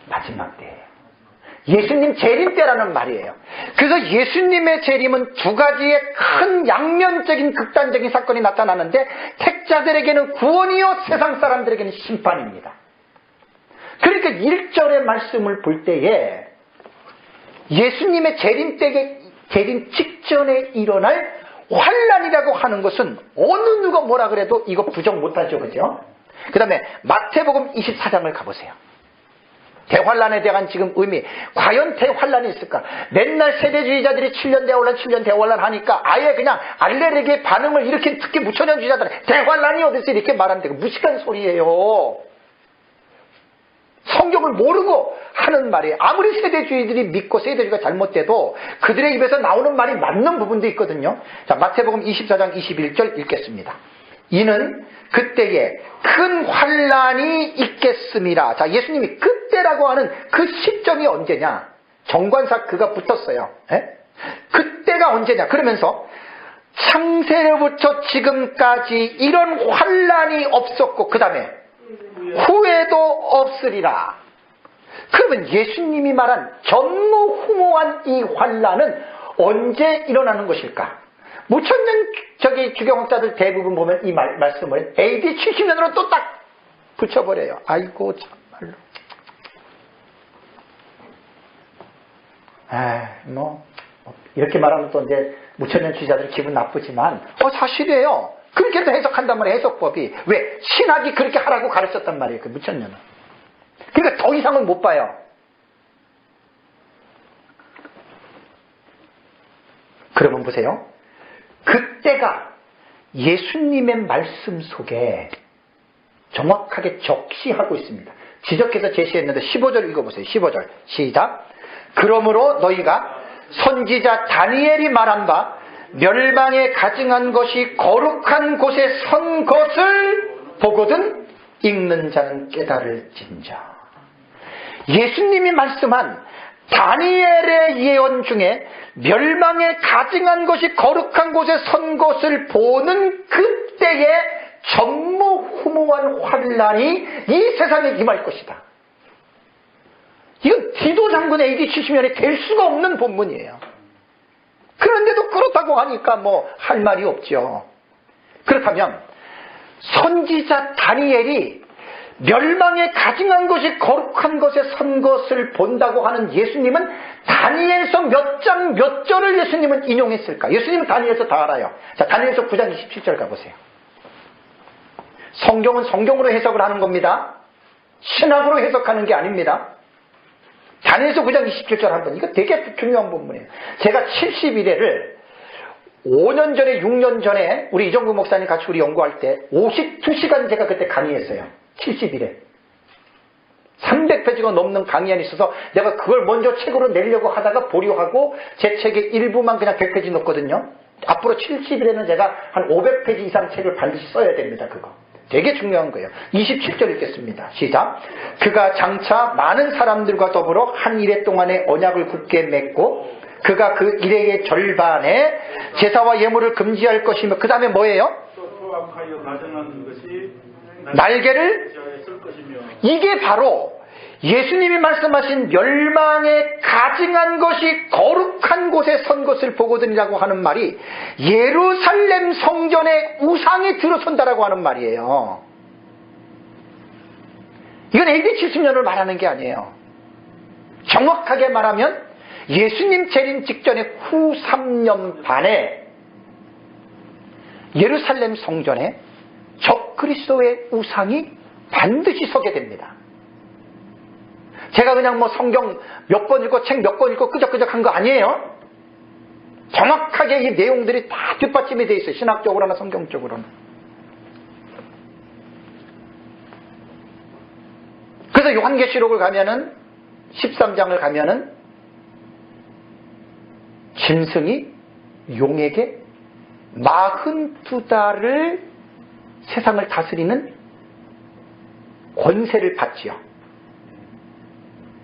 마지막 때예요. 예수님 재림 때라는 말이에요. 그래서 예수님의 재림은 두 가지의 큰 양면적인 극단적인 사건이 나타나는데 택자들에게는 구원이요 세상 사람들에게는 심판입니다. 그러니까 1절의 말씀을 볼 때에 예수님의 재림 직전에 일어날 환란이라고 하는 것은 어느 누가 뭐라 그래도 이거 부정 못하죠. 그죠? 그 다음에 마태복음 24장을 가보세요. 대환란에 대한 지금 의미, 과연 대환란이 있을까? 맨날 세대주의자들이 7년 대환란 7년 대환란 하니까 아예 그냥 알레르기의 반응을 일으킨 특히 무천년주의자들은 대환란이 어디서 이렇게 말하는데 무식한 소리예요. 성경을 모르고 하는 말이에요. 아무리 세대주의들이 믿고 세대주의가 잘못돼도 그들의 입에서 나오는 말이 맞는 부분도 있거든요. 자, 마태복음 24장 21절 읽겠습니다. 이는 그때에 큰 환란이 있겠습니다. 자, 예수님이 그때라고 하는 그 시점이 언제냐? 정관사 그가 붙었어요. 에? 그때가 언제냐? 그러면서 창세로부터 지금까지 이런 환란이 없었고 그 다음에 후에도 없으리라. 그러면 예수님이 말한 전무후무한 이 환란은 언제 일어나는 것일까? 무천년 주경학자들 대부분 보면 이 말씀을 AD 70년으로 또 딱 붙여버려요. 아이고 참말로. 이렇게 말하면 또 이제 무천년 주의자들 기분 나쁘지만 사실이에요. 그렇게도 해석한단 말이에요. 해석법이. 왜? 신학이 그렇게 하라고 가르쳤단 말이에요. 그 무천년은. 그러니까 더 이상은 못 봐요. 그러면 보세요. 그때가 예수님의 말씀 속에 정확하게 적시하고 있습니다. 지적해서 제시했는데 15절 읽어보세요. 15절 시작. 그러므로 너희가 선지자 다니엘이 말한 바 멸망에 가증한 것이 거룩한 곳에 선 것을 보거든 읽는 자는 깨달을진자. 예수님이 말씀한 다니엘의 예언 중에 멸망에 가증한 것이 거룩한 곳에 선 것을 보는 그때에 전무후무한 환란이 이 세상에 임할 것이다. 이건 디도 장군의 AD 70년에 될 수가 없는 본문이에요. 그런데도 그렇다고 하니까 할 말이 없죠. 그렇다면 선지자 다니엘이 멸망에 가증한 것이 거룩한 것에 선 것을 본다고 하는 예수님은 다니엘서 몇 장 몇 절을 예수님은 인용했을까? 예수님은 다니엘서 다 알아요. 자, 다니엘서 9장 27절 가보세요. 성경은 성경으로 해석을 하는 겁니다. 신학으로 해석하는 게 아닙니다. 다니엘서 9장 27절 한번, 이거 되게 중요한 본문이에요. 제가 70일에를 5년 전에 6년 전에 우리 이정구 목사님 같이 우리 연구할 때 52시간 제가 그때 강의했어요. 70일에 300페이지가 넘는 강의안이 있어서 내가 그걸 먼저 책으로 내려고 하다가 보류하고 제 책의 일부만 그냥 100페이지 넣었거든요. 앞으로 70일에는 제가 한 500페이지 이상 책을 반드시 써야 됩니다. 그거 되게 중요한 거예요. 27절 읽겠습니다. 시작. 그가 장차 많은 사람들과 더불어 한 이레 동안의 언약을 굳게 맺고 그가 그 이레의 절반에 제사와 예물을 금지할 것이며 그 다음에 뭐예요? 소악하여 가정한 것이 날개를 쓸 것이며. 이게 바로 예수님이 말씀하신 멸망에 가증한 것이 거룩한 곳에 선 것을 보거든이라고 하는 말이 예루살렘 성전에 우상이 들어선다라고 하는 말이에요. 이건 AD 70년을 말하는 게 아니에요. 정확하게 말하면 예수님 재림 직전에 후 3년 반에 예루살렘 성전에 적그리스도의 우상이 반드시 서게 됩니다. 제가 그냥 뭐 성경 몇 번 읽고 책 몇 권 읽고 끄적끄적 한 거 아니에요. 정확하게 이 내용들이 다 뒷받침이 되어 있어요. 신학적으로나 성경적으로나. 그래서 요한계시록을 가면은 13장을 가면은 짐승이 용에게 42달을 세상을 다스리는 권세를 받지요.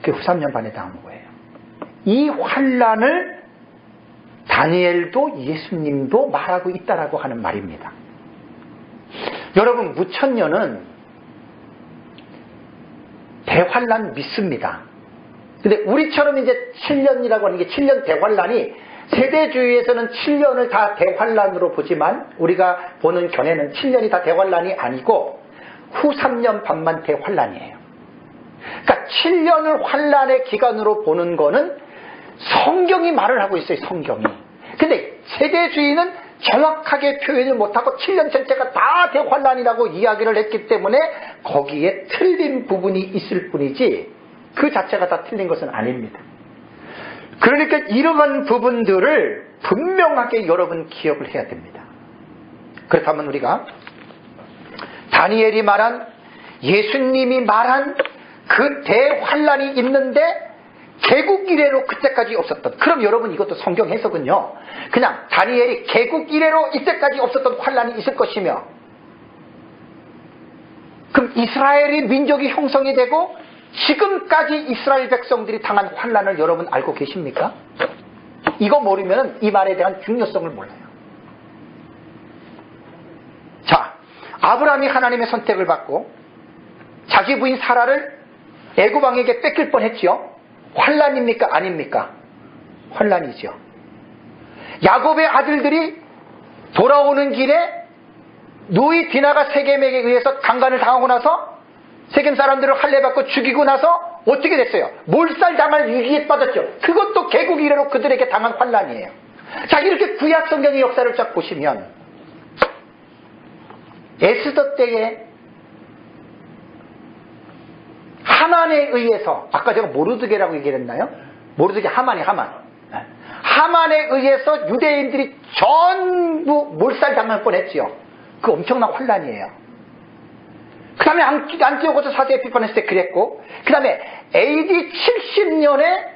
그게 후 3년 반에 당한 거예요. 이 환란을 다니엘도 예수님도 말하고 있다라고 하는 말입니다. 여러분, 무천년은 대환란 믿습니다. 근데 우리처럼 이제 7년이라고 하는 게 7년 대환란이 세대주의에서는 7년을 다 대환란으로 보지만 우리가 보는 견해는 7년이 다 대환란이 아니고 후 3년 반만 대환란이에요. 그러니까 7년을 환란의 기간으로 보는 거는 성경이 말을 하고 있어요. 성경이. 근데 세대주의는 정확하게 표현을 못하고 7년 전체가 다 대환란이라고 이야기를 했기 때문에 거기에 틀린 부분이 있을 뿐이지 그 자체가 다 틀린 것은 아닙니다. 그러니까 이러한 부분들을 분명하게 여러분 기억을 해야 됩니다. 그렇다면 우리가 다니엘이 말한, 예수님이 말한 그 대환란이 있는데 개국 이래로 그때까지 없었던, 그럼 여러분 이것도 성경 해석은요, 그냥 다니엘이 개국 이래로 이때까지 없었던 환란이 있을 것이며, 그럼 이스라엘이 민족이 형성이 되고 지금까지 이스라엘 백성들이 당한 환란을 여러분 알고 계십니까? 이거 모르면 이 말에 대한 중요성을 몰라요. 자, 아브라함이 하나님의 선택을 받고 자기 부인 사라를 애굽 왕에게 뺏길 뻔했지요. 환란입니까? 아닙니까? 환란이죠. 야곱의 아들들이 돌아오는 길에 누이 디나가 세겜에게 의해서 강간을 당하고 나서 세겜 사람들을 할례받고 죽이고 나서 어떻게 됐어요? 몰살당할 위기에 빠졌죠. 그것도 개국 이래로 그들에게 당한 환란이에요. 자, 이렇게 구약 성경의 역사를 쫙 보시면 에스더 때에 하만에 의해서, 아까 제가 모르드게라고 얘기했나요? 모르드게 하만에 의해서 유대인들이 전부 몰살당할 뻔했지요. 그 엄청난 환란이에요. 그 다음에 안티오코스 사세 에피파네스 때 그랬고, 그 다음에 AD 70년에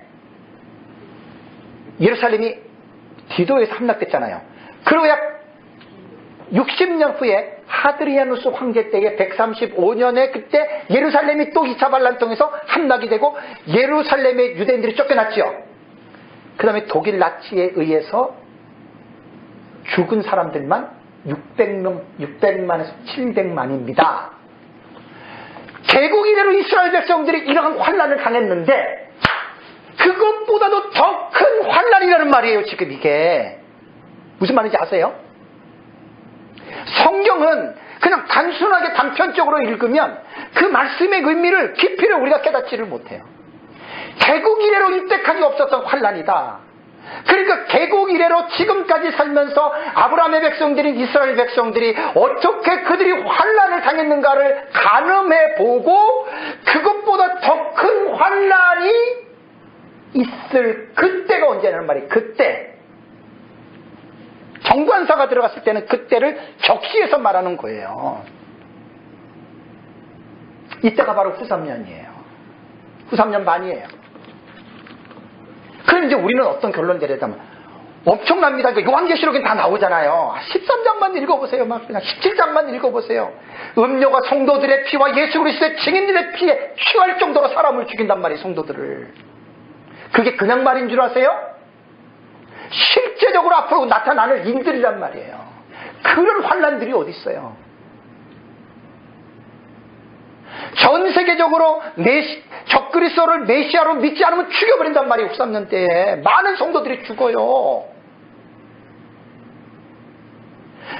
예루살렘이 디도에서 함락됐잖아요. 그리고 약 60년 후에 하드리아누스 황제 때에 135년에 그때 예루살렘이 또 2차 반란 통해서 함락이 되고 예루살렘의 유대인들이 쫓겨났죠. 그 다음에 독일 나치에 의해서 죽은 사람들만 600만에서 700만입니다. 개국 이래로 이스라엘 백성들이 이러한 환란을 당했는데 그것보다도 더 큰 환란이라는 말이에요. 지금 이게 무슨 말인지 아세요? 성경은 그냥 단순하게 단편적으로 읽으면 그 말씀의 의미를 깊이를 우리가 깨닫지를 못해요. 개국 이래로 이때까지 없었던 환란이다. 그러니까 개국 이래로 지금까지 살면서 아브라함의 백성들인 이스라엘 백성들이 어떻게 그들이 환란을 당했는가를 가늠해 보고 그것보다 더 큰 환란이 있을 그때가 언제냐는 말이에요. 그때 정관사가 들어갔을 때는 그때를 적시해서 말하는 거예요. 이때가 바로 후 3년이에요. 후 3년 반이에요. 그럼 이제 우리는 어떤 결론 내려다면 엄청납니다. 요한계시록에 다 나오잖아요. 13장만 읽어보세요. 막 그냥 17장만 읽어보세요. 음료가 성도들의 피와 예수 그리스도의 증인들의 피에 취할 정도로 사람을 죽인단 말이에요. 성도들을. 그게 그냥 말인 줄 아세요? 실제적으로 앞으로 나타나는 일들이란 말이에요. 그런 환난들이 어디 있어요? 전 세계적으로 적그리스도를 메시아로 믿지 않으면 죽여버린단 말이에요. 63년 때에 많은 성도들이 죽어요.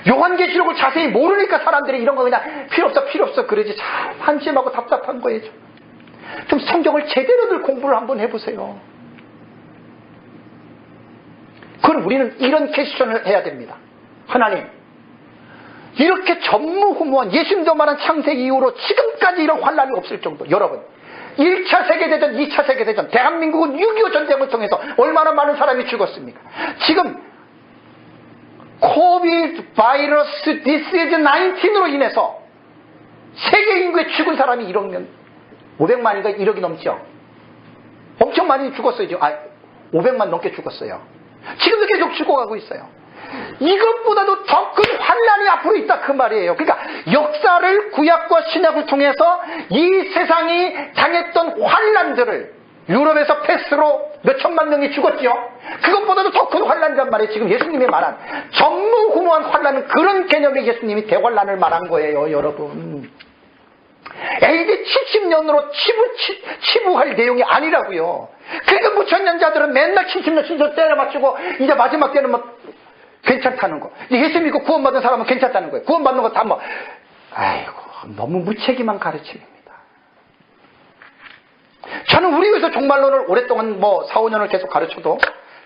요한계시록을 자세히 모르니까 사람들이 이런 거 그냥 필요 없어 그러지. 참 한심하고 답답한 거예요. 좀 성경을 제대로들 공부를 한번 해보세요. 그럼 우리는 이런 퀘스천을 해야 됩니다. 하나님, 이렇게 전무후무한 예수님도 말한 창세기 이후로 지금까지 이런 환란이 없을 정도. 여러분, 1차 세계대전, 2차 세계대전, 대한민국은 6.25 전쟁을 통해서 얼마나 많은 사람이 죽었습니까? 지금 코비드 바이러스 디시즈 19으로 인해서 세계 인구에 죽은 사람이 1억 500만인가 1억이 넘죠. 엄청 많이 죽었어요. 500만 넘게 죽었어요. 지금도 계속 죽어가고 있어요. 이것보다도 더 큰 환란이 앞으로 있다 그 말이에요. 그러니까 역사를 구약과 신약을 통해서 이 세상이 당했던 환란들을 유럽에서 패스로 몇 천만 명이 죽었죠. 그것보다도 더 큰 환란이란 말이에요. 지금 예수님이 말한 전무후무한 환란은 그런 개념의 예수님이 대환란을 말한 거예요. 여러분, AD 70년으로 치부할 내용이 아니라고요. 그러니까 무천년자들은 맨날 70년 때려 맞추고 이제 마지막 때는 막 괜찮다는 거. 예수 믿고 구원받은 사람은 괜찮다는 거예요. 구원받는 거 다 아이고, 너무 무책임한 가르침입니다. 저는 우리 교회에서 종말론을 오랫동안 4, 5년을 계속 가르쳐도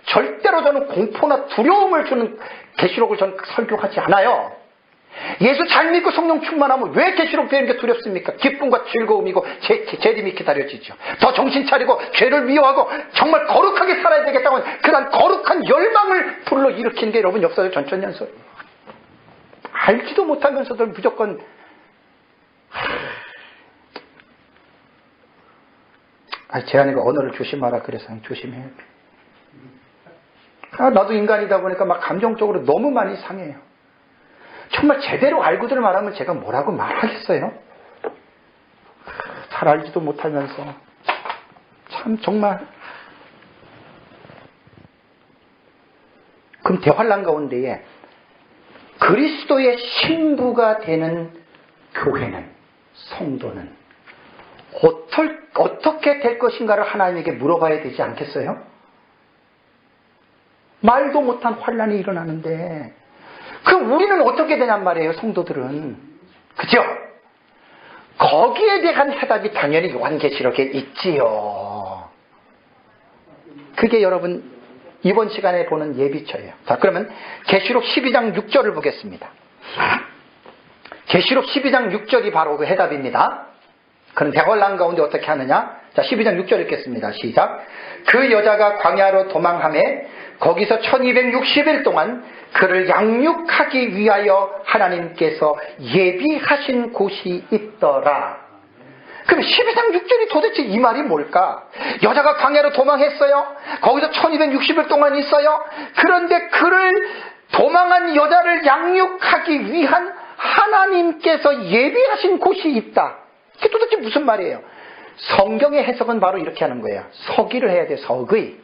절대로 저는 공포나 두려움을 주는 계시록을 저는 설교하지 않아요. 예수 잘 믿고 성령 충만하면 왜 계시록 배우는 게 두렵습니까? 기쁨과 즐거움이고 재림이 기다려지죠. 더 정신 차리고 죄를 미워하고 정말 거룩하게 살아야 되겠다고 하는 그런 거룩한 열망을 불러일으키는 게 여러분 역사적 전천연설. 알지도 못하면서도 무조건 제 아내가 언어를 조심하라 그래서 조심해요. 나도 인간이다 보니까 막 감정적으로 너무 많이 상해요. 정말 제대로 알고들 말하면 제가 뭐라고 말하겠어요? 잘 알지도 못하면서 참 정말. 그럼 대환란 가운데에 그리스도의 신부가 되는 교회는, 성도는 어떻게 될 것인가를 하나님에게 물어봐야 되지 않겠어요? 말도 못한 환란이 일어나는데 그럼 우리는 어떻게 되냔 말이에요, 성도들은. 그죠? 거기에 대한 해답이 당연히 요한계시록에 있지요. 그게 여러분 이번 시간에 보는 예비처예요. 자, 그러면 계시록 12장 6절을 보겠습니다. 계시록 12장 6절이 바로 그 해답입니다. 그럼 대환란 가운데 어떻게 하느냐? 자, 12장 6절 읽겠습니다. 시작. 그 여자가 광야로 도망하매 거기서 1260일 동안 그를 양육하기 위하여 하나님께서 예비하신 곳이 있더라. 그럼 12장 6절이 도대체 이 말이 뭘까? 여자가 광야로 도망했어요. 거기서 1260일 동안 있어요. 그런데 그를 도망한 여자를 양육하기 위한 하나님께서 예비하신 곳이 있다. 이게 도대체 무슨 말이에요? 성경의 해석은 바로 이렇게 하는 거예요. 서기를 해야 돼요. 서기.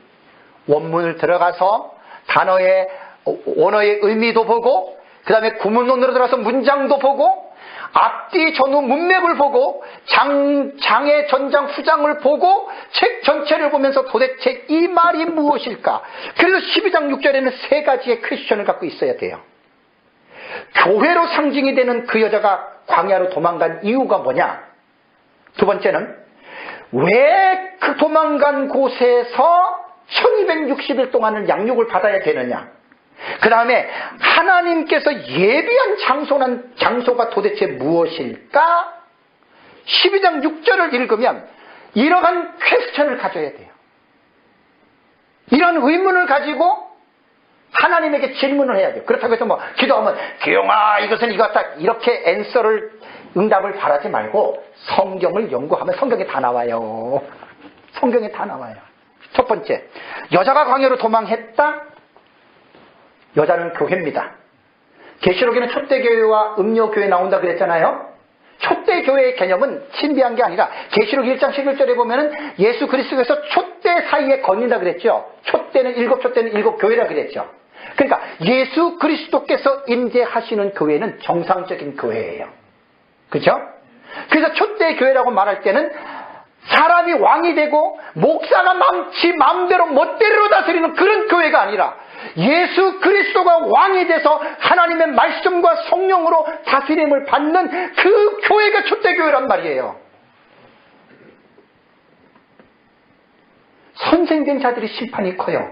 원문을 들어가서 단어의 원어의 의미도 보고, 그 다음에 구문론으로 들어가서 문장도 보고, 앞뒤 전후 문맥을 보고, 장의 전장 후장을 보고, 책 전체를 보면서 도대체 이 말이 무엇일까? 그래서 12장 6절에는 세 가지의 퀘스천을 갖고 있어야 돼요. 교회로 상징이 되는 그 여자가 광야로 도망간 이유가 뭐냐? 두 번째는 왜 그 도망간 곳에서 1260일 동안은 양육을 받아야 되느냐? 그 다음에 하나님께서 예비한 장소가 도대체 무엇일까? 12장 6절을 읽으면 이러한 퀘스천을 가져야 돼요. 이런 의문을 가지고 하나님에게 질문을 해야 돼요. 그렇다고 해서 기도하면 기용아 이것은 이거다 이렇게 응답을 바라지 말고 성경을 연구하면 성경에 다 나와요. 성경에 다 나와요. 첫 번째, 여자가 광야로 도망했다. 여자는 교회입니다. 계시록에는 촛대교회와 음료교회 나온다 그랬잖아요. 촛대교회의 개념은 신비한 게 아니라 계시록 1장 11절에 보면은 예수 그리스도께서 촛대 사이에 거닌다 그랬죠. 촛대는 일곱 교회라 그랬죠. 그러니까 예수 그리스도께서 임재하시는 교회는 정상적인 교회예요. 그렇죠? 그래서 촛대교회라고 말할 때는 사람이 왕이 되고 목사가 지 마음대로 멋대로 다스리는 그런 교회가 아니라 예수 그리스도가 왕이 돼서 하나님의 말씀과 성령으로 다스림을 받는 그 교회가 촛대교회란 말이에요. 선생된 자들이 심판이 커요.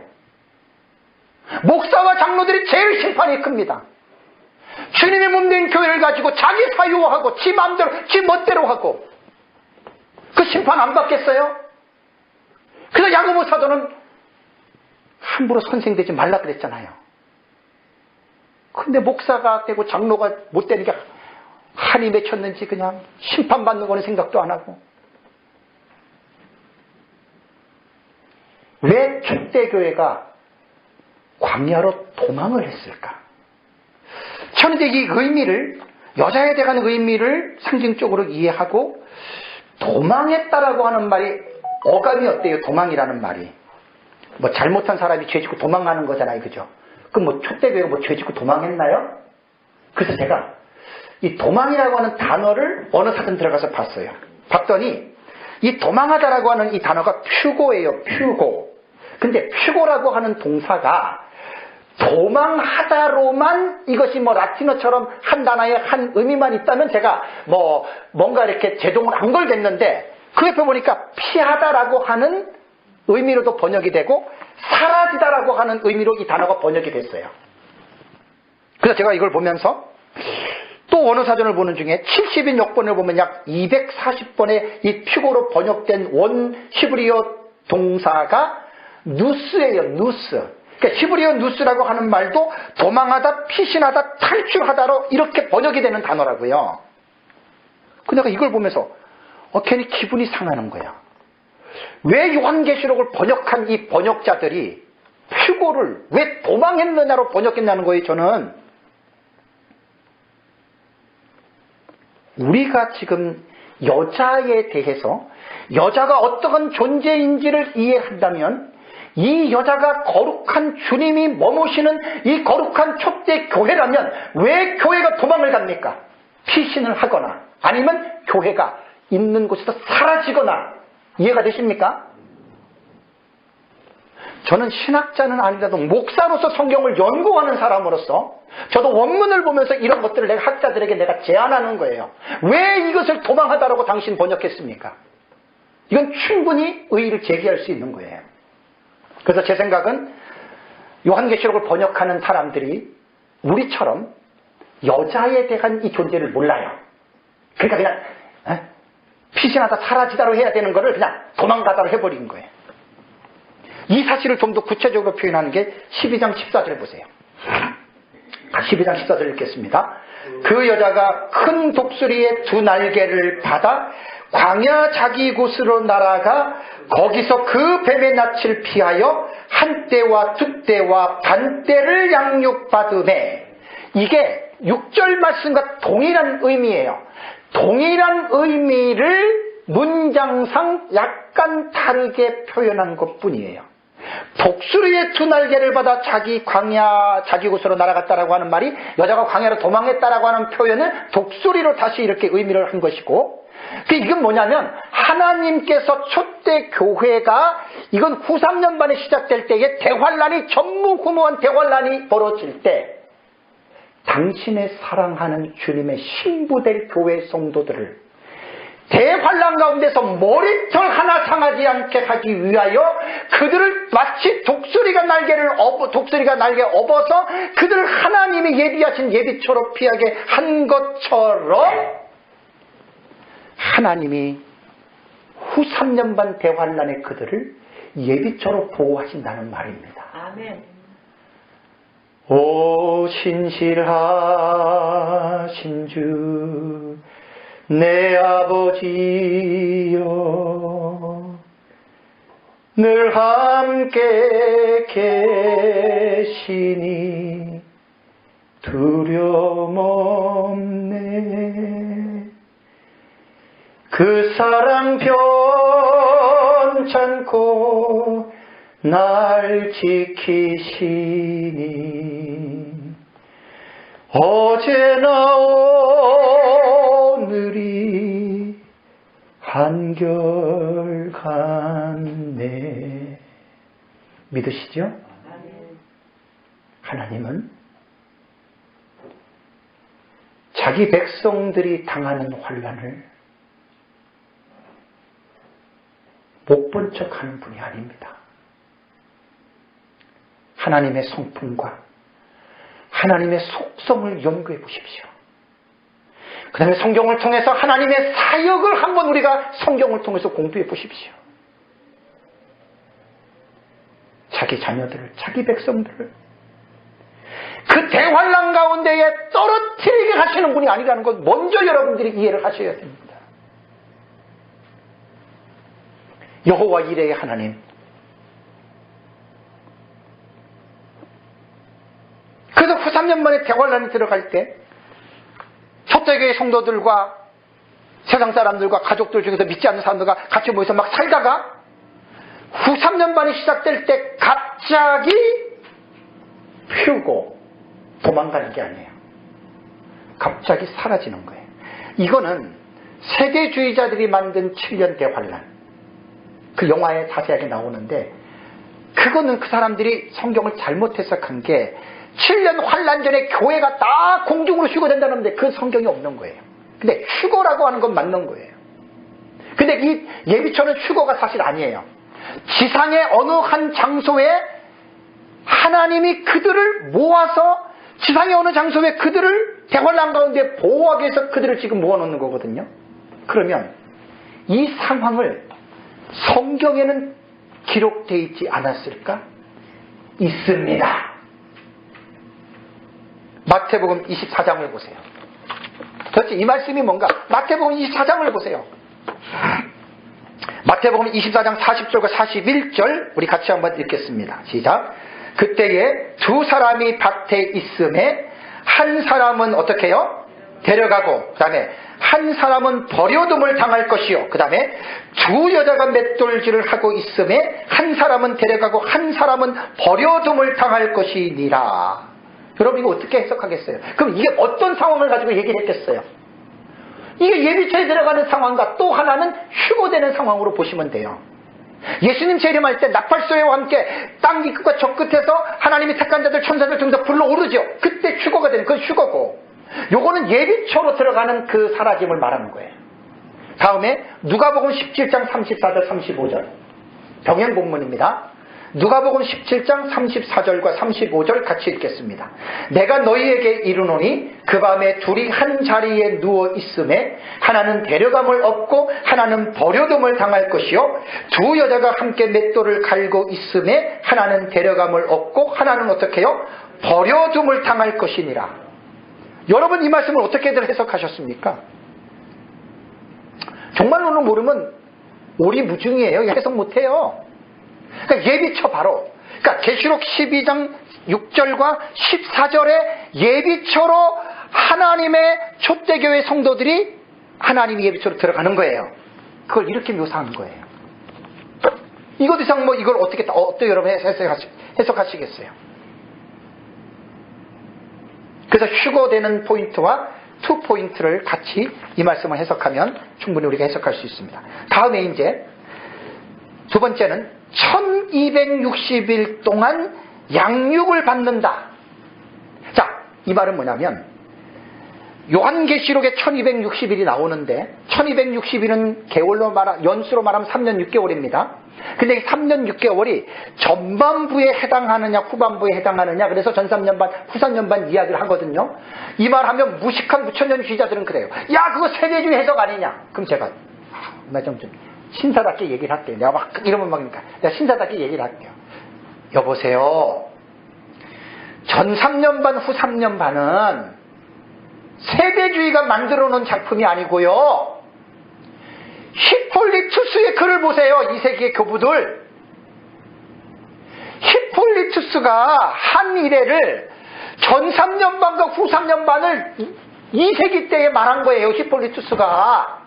목사와 장로들이 제일 심판이 큽니다. 주님의 몸된 교회를 가지고 자기 사유화하고 지 마음대로 지 멋대로 하고 그 심판 안 받겠어요? 그래서 야고보 사도는 함부로 선생되지 말라 그랬잖아요. 근데 목사가 되고 장로가 못 되는 게 한이 맺혔는지 그냥 심판받는 거는 생각도 안 하고. 왜 촛대교회가 광야로 도망을 했을까? 저는 이제 이 의미를, 여자에 대한 의미를 상징적으로 이해하고 도망했다라고 하는 말이 어감이 어때요? 도망이라는 말이. 뭐 잘못한 사람이 죄짓고 도망가는 거잖아요. 그죠? 그럼 뭐 촛대교회가 뭐 죄짓고 도망했나요? 그래서 제가 이 도망이라고 하는 단어를 어느 사전 들어가서 봤어요. 봤더니 이 도망하다라고 하는 이 단어가 퓨고예요. 퓨고. 근데 퓨고라고 하는 동사가 도망하다로만 이것이 뭐 라틴어처럼 한 단어에 한 의미만 있다면 제가 뭐 뭔가 이렇게 제동을 안 걸겠는데 그 옆에 보니까 피하다라고 하는 의미로도 번역이 되고 사라지다라고 하는 의미로 이 단어가 번역이 됐어요. 그래서 제가 이걸 보면서 또 어느 사전을 보는 중에 70인 역본을 보면 약 240번의 이 퓨고로 번역된 원 히브리어 동사가 누스예요. 누스. 그러니까 히브리어 누스라고 하는 말도 도망하다, 피신하다, 탈출하다로 이렇게 번역이 되는 단어라고요. 근데 내가 이걸 보면서 괜히 기분이 상하는 거야. 왜 요한계시록을 번역한 이 번역자들이 퓨고를 왜 도망했느냐로 번역했냐는 거예요. 저는 우리가 지금 여자에 대해서 여자가 어떠한 존재인지를 이해한다면 이 여자가 거룩한 주님이 머무시는 이 거룩한 촛대 교회라면 왜 교회가 도망을 갑니까? 피신을 하거나 아니면 교회가 있는 곳에서 사라지거나. 이해가 되십니까? 저는 신학자는 아니라도 목사로서 성경을 연구하는 사람으로서 저도 원문을 보면서 이런 것들을 내가 학자들에게 내가 제안하는 거예요. 왜 이것을 도망하다라고 당신 번역했습니까? 이건 충분히 의의를 제기할 수 있는 거예요. 그래서 제 생각은 요한계시록을 번역하는 사람들이 우리처럼 여자에 대한 이 존재를 몰라요. 그러니까 그냥 피신하다 사라지다로 해야 되는 거를 그냥 도망가다로 해버린 거예요. 이 사실을 좀 더 구체적으로 표현하는 게 12장 14절 보세요. 12장 14절 읽겠습니다. 그 여자가 큰 독수리의 두 날개를 받아 광야 자기 곳으로 날아가 거기서 그 뱀의 낯을 피하여 한 때와 두 때와 반 때를 양육받으매. 이게 6절 말씀과 동일한 의미예요. 동일한 의미를 문장상 약간 다르게 표현한 것뿐이에요. 독수리의 두 날개를 받아 자기 곳으로 날아갔다라고 하는 말이 여자가 광야로 도망했다라고 하는 표현을 독수리로 다시 이렇게 의미를 한 것이고, 이건 뭐냐면 하나님께서 촛대 교회가 이건 후 3년 반에 시작될 때에 대환란이 전무후무한 대환란이 벌어질 때 당신의 사랑하는 주님의 신부될 교회 성도들을 대환란 가운데서 머리털 하나 상하지 않게 하기 위하여 그들을 마치 독수리가 날개 업어서 그들을 하나님이 예비하신 예비초로 피하게 한 것처럼 하나님이 후 3년 반 대환란의 그들을 예비초로 보호하신다는 말입니다. 아멘. 오 신실하신 주 내 아버지여 늘 함께 계시니 두려움 없네. 그 사랑 변찮고 날 지키시니 어제나 오늘이 한결같네. 믿으시죠? 하나님은 자기 백성들이 당하는 환난을 못 본 척하는 분이 아닙니다. 하나님의 성품과 하나님의 속성을 연구해 보십시오. 그 다음에 성경을 통해서 하나님의 사역을 한번 우리가 성경을 통해서 공부해 보십시오. 자기 자녀들을, 자기 백성들을 그 대환난 가운데에 떨어뜨리게 하시는 분이 아니라는 것 먼저 여러분들이 이해를 하셔야 됩니다. 여호와 이레의 하나님, 그래서 후 3년 만에 대환란이 들어갈 때 초대교회 성도들과 세상 사람들과 가족들 중에서 믿지 않는 사람들과 같이 모여서 막 살다가 후 3년 반이 시작될 때 갑자기 피우고 도망가는 게 아니에요. 갑자기 사라지는 거예요. 이거는 세계주의자들이 만든 7년 대환란, 그 영화에 자세하게 나오는데, 그거는 그 사람들이 성경을 잘못 해석한 게 7년 환란 전에 교회가 다 공중으로 휴거된다는데 그 성경이 없는 거예요. 근데 휴거라고 하는 건 맞는 거예요. 근데 이 예비처는 휴거가 사실 아니에요. 지상의 어느 한 장소에 하나님이 그들을 모아서 지상의 어느 장소에 그들을 대환란 가운데 보호하기 위해서 그들을 지금 모아놓는 거거든요. 그러면 이 상황을 성경에는 기록되어 있지 않았을까? 있습니다. 마태복음 24장을 보세요. 도대체 이 말씀이 뭔가? 마태복음 24장을 보세요. 마태복음 24장 40절과 41절 우리 같이 한번 읽겠습니다. 시작. 그때에 두 사람이 밭에 있음에 한 사람은 어떻게 해요? 데려가고, 그 다음에 한 사람은 버려둠을 당할 것이요, 그 다음에 두 여자가 맷돌질을 하고 있음에 한 사람은 데려가고 한 사람은 버려둠을 당할 것이니라. 여러분 이거 어떻게 해석하겠어요? 그럼 이게 어떤 상황을 가지고 얘기를 했겠어요? 이게 예비처에 들어가는 상황과 또 하나는 휴거되는 상황으로 보시면 돼요. 예수님 재림할 때 나팔소리와 함께 땅 이 끝과 저 끝에서 하나님이 택한 자들 천사들 등에서 불러오르죠. 그때 휴거가 되는, 그건 휴거고, 요거는 예비처로 들어가는 그 사라짐을 말하는 거예요. 다음에 누가복음 17장 34절 35절 병행 본문입니다. 누가복음 17장 34절과 35절 같이 읽겠습니다. 내가 너희에게 이르노니 그 밤에 둘이 한 자리에 누워 있음에 하나는 데려감을 얻고 하나는 버려둠을 당할 것이요, 두 여자가 함께 맷돌을 갈고 있음에 하나는 데려감을 얻고 하나는 어떻게 해요? 버려둠을 당할 것이니라. 여러분 이 말씀을 어떻게들 해석하셨습니까? 정말로는 모르면 오리무중이에요. 해석 못해요. 그러니까 예비처 바로, 그러니까 계시록 12장 6절과 14절에 예비처로 하나님의 촛대교회 성도들이 하나님의 예비처로 들어가는 거예요. 그걸 이렇게 묘사하는 거예요. 이것 이상 뭐 이걸 어떻게 여러분 해석하시겠어요? 그래서 휴거되는 포인트와 투 포인트를 같이 이 말씀을 해석하면 충분히 우리가 해석할 수 있습니다. 다음에 이제 두 번째는 1260일 동안 양육을 받는다. 자, 이 말은 뭐냐면 요한계시록에 1260일이 나오는데 1260일은 개월로 연수로 말하면 3년 6개월입니다. 근데 이 3년 6개월이 전반부에 해당하느냐 후반부에 해당하느냐, 그래서 전 3년 반 후 3년 반 이야기를 하거든요. 이 말하면 무식한 무천년주의자들은 그래요. 야, 그거 세대주의 해석 아니냐. 그럼 제가 좀 신사답게 얘기를 할게요. 내가 막 이러면 막니까 내가 신사답게 얘기를 할게요. 여보세요, 전 3년 반 후 3년 반은 세대주의가 만들어 놓은 작품이 아니고요, 히폴리투스의 글을 보세요. 2세기의 교부들. 히폴리투스가 한 이래를 전 3년반과 후 3년반을 2세기 때에 말한 거예요. 히폴리투스가.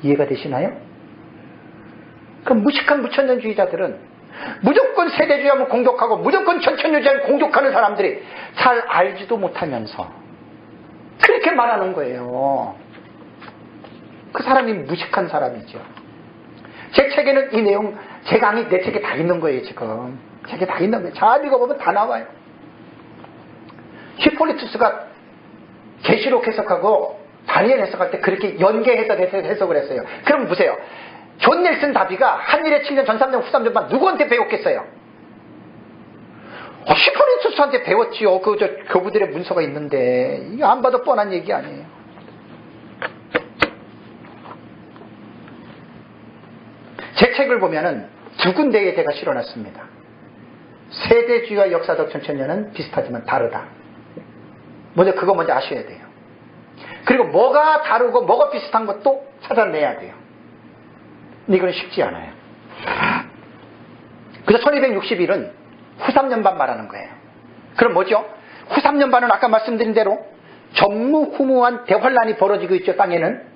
이해가 되시나요? 그럼 무식한 무천년주의자들은 무조건 세대주의하면 공격하고 무조건 천천유지하면 공격하는 사람들이 잘 알지도 못하면서 그렇게 말하는 거예요. 그 사람이 무식한 사람이죠. 제 책에는 이 내용, 제 강의 내 책에 다 있는 거예요. 지금 책에 다 있는 거예요. 잘 읽어보면 다 나와요. 히폴리투스가 계시록 해석하고 다니엘 해석할 때 그렇게 연계해서 해석을 했어요. 그럼 보세요. 존 넬슨 다비가 한일의 7년 전 3년 후 3년반 누구한테 배웠겠어요? 히폴리투스한테 배웠지요. 교부들의 문서가 있는데 이거 안 봐도 뻔한 얘기 아니에요. 제 책을 보면은 두 군데에 제가 실어놨습니다. 세대주의와 역사적 천천년은 비슷하지만 다르다. 먼저 그거 먼저 아셔야 돼요. 그리고 뭐가 다르고 뭐가 비슷한 것도 찾아내야 돼요. 근데 이건 쉽지 않아요. 그래서 1261은 후 3년반 말하는 거예요. 그럼 뭐죠? 후 3년반은 아까 말씀드린 대로 전무후무한 대환란이 벌어지고 있죠. 땅에는.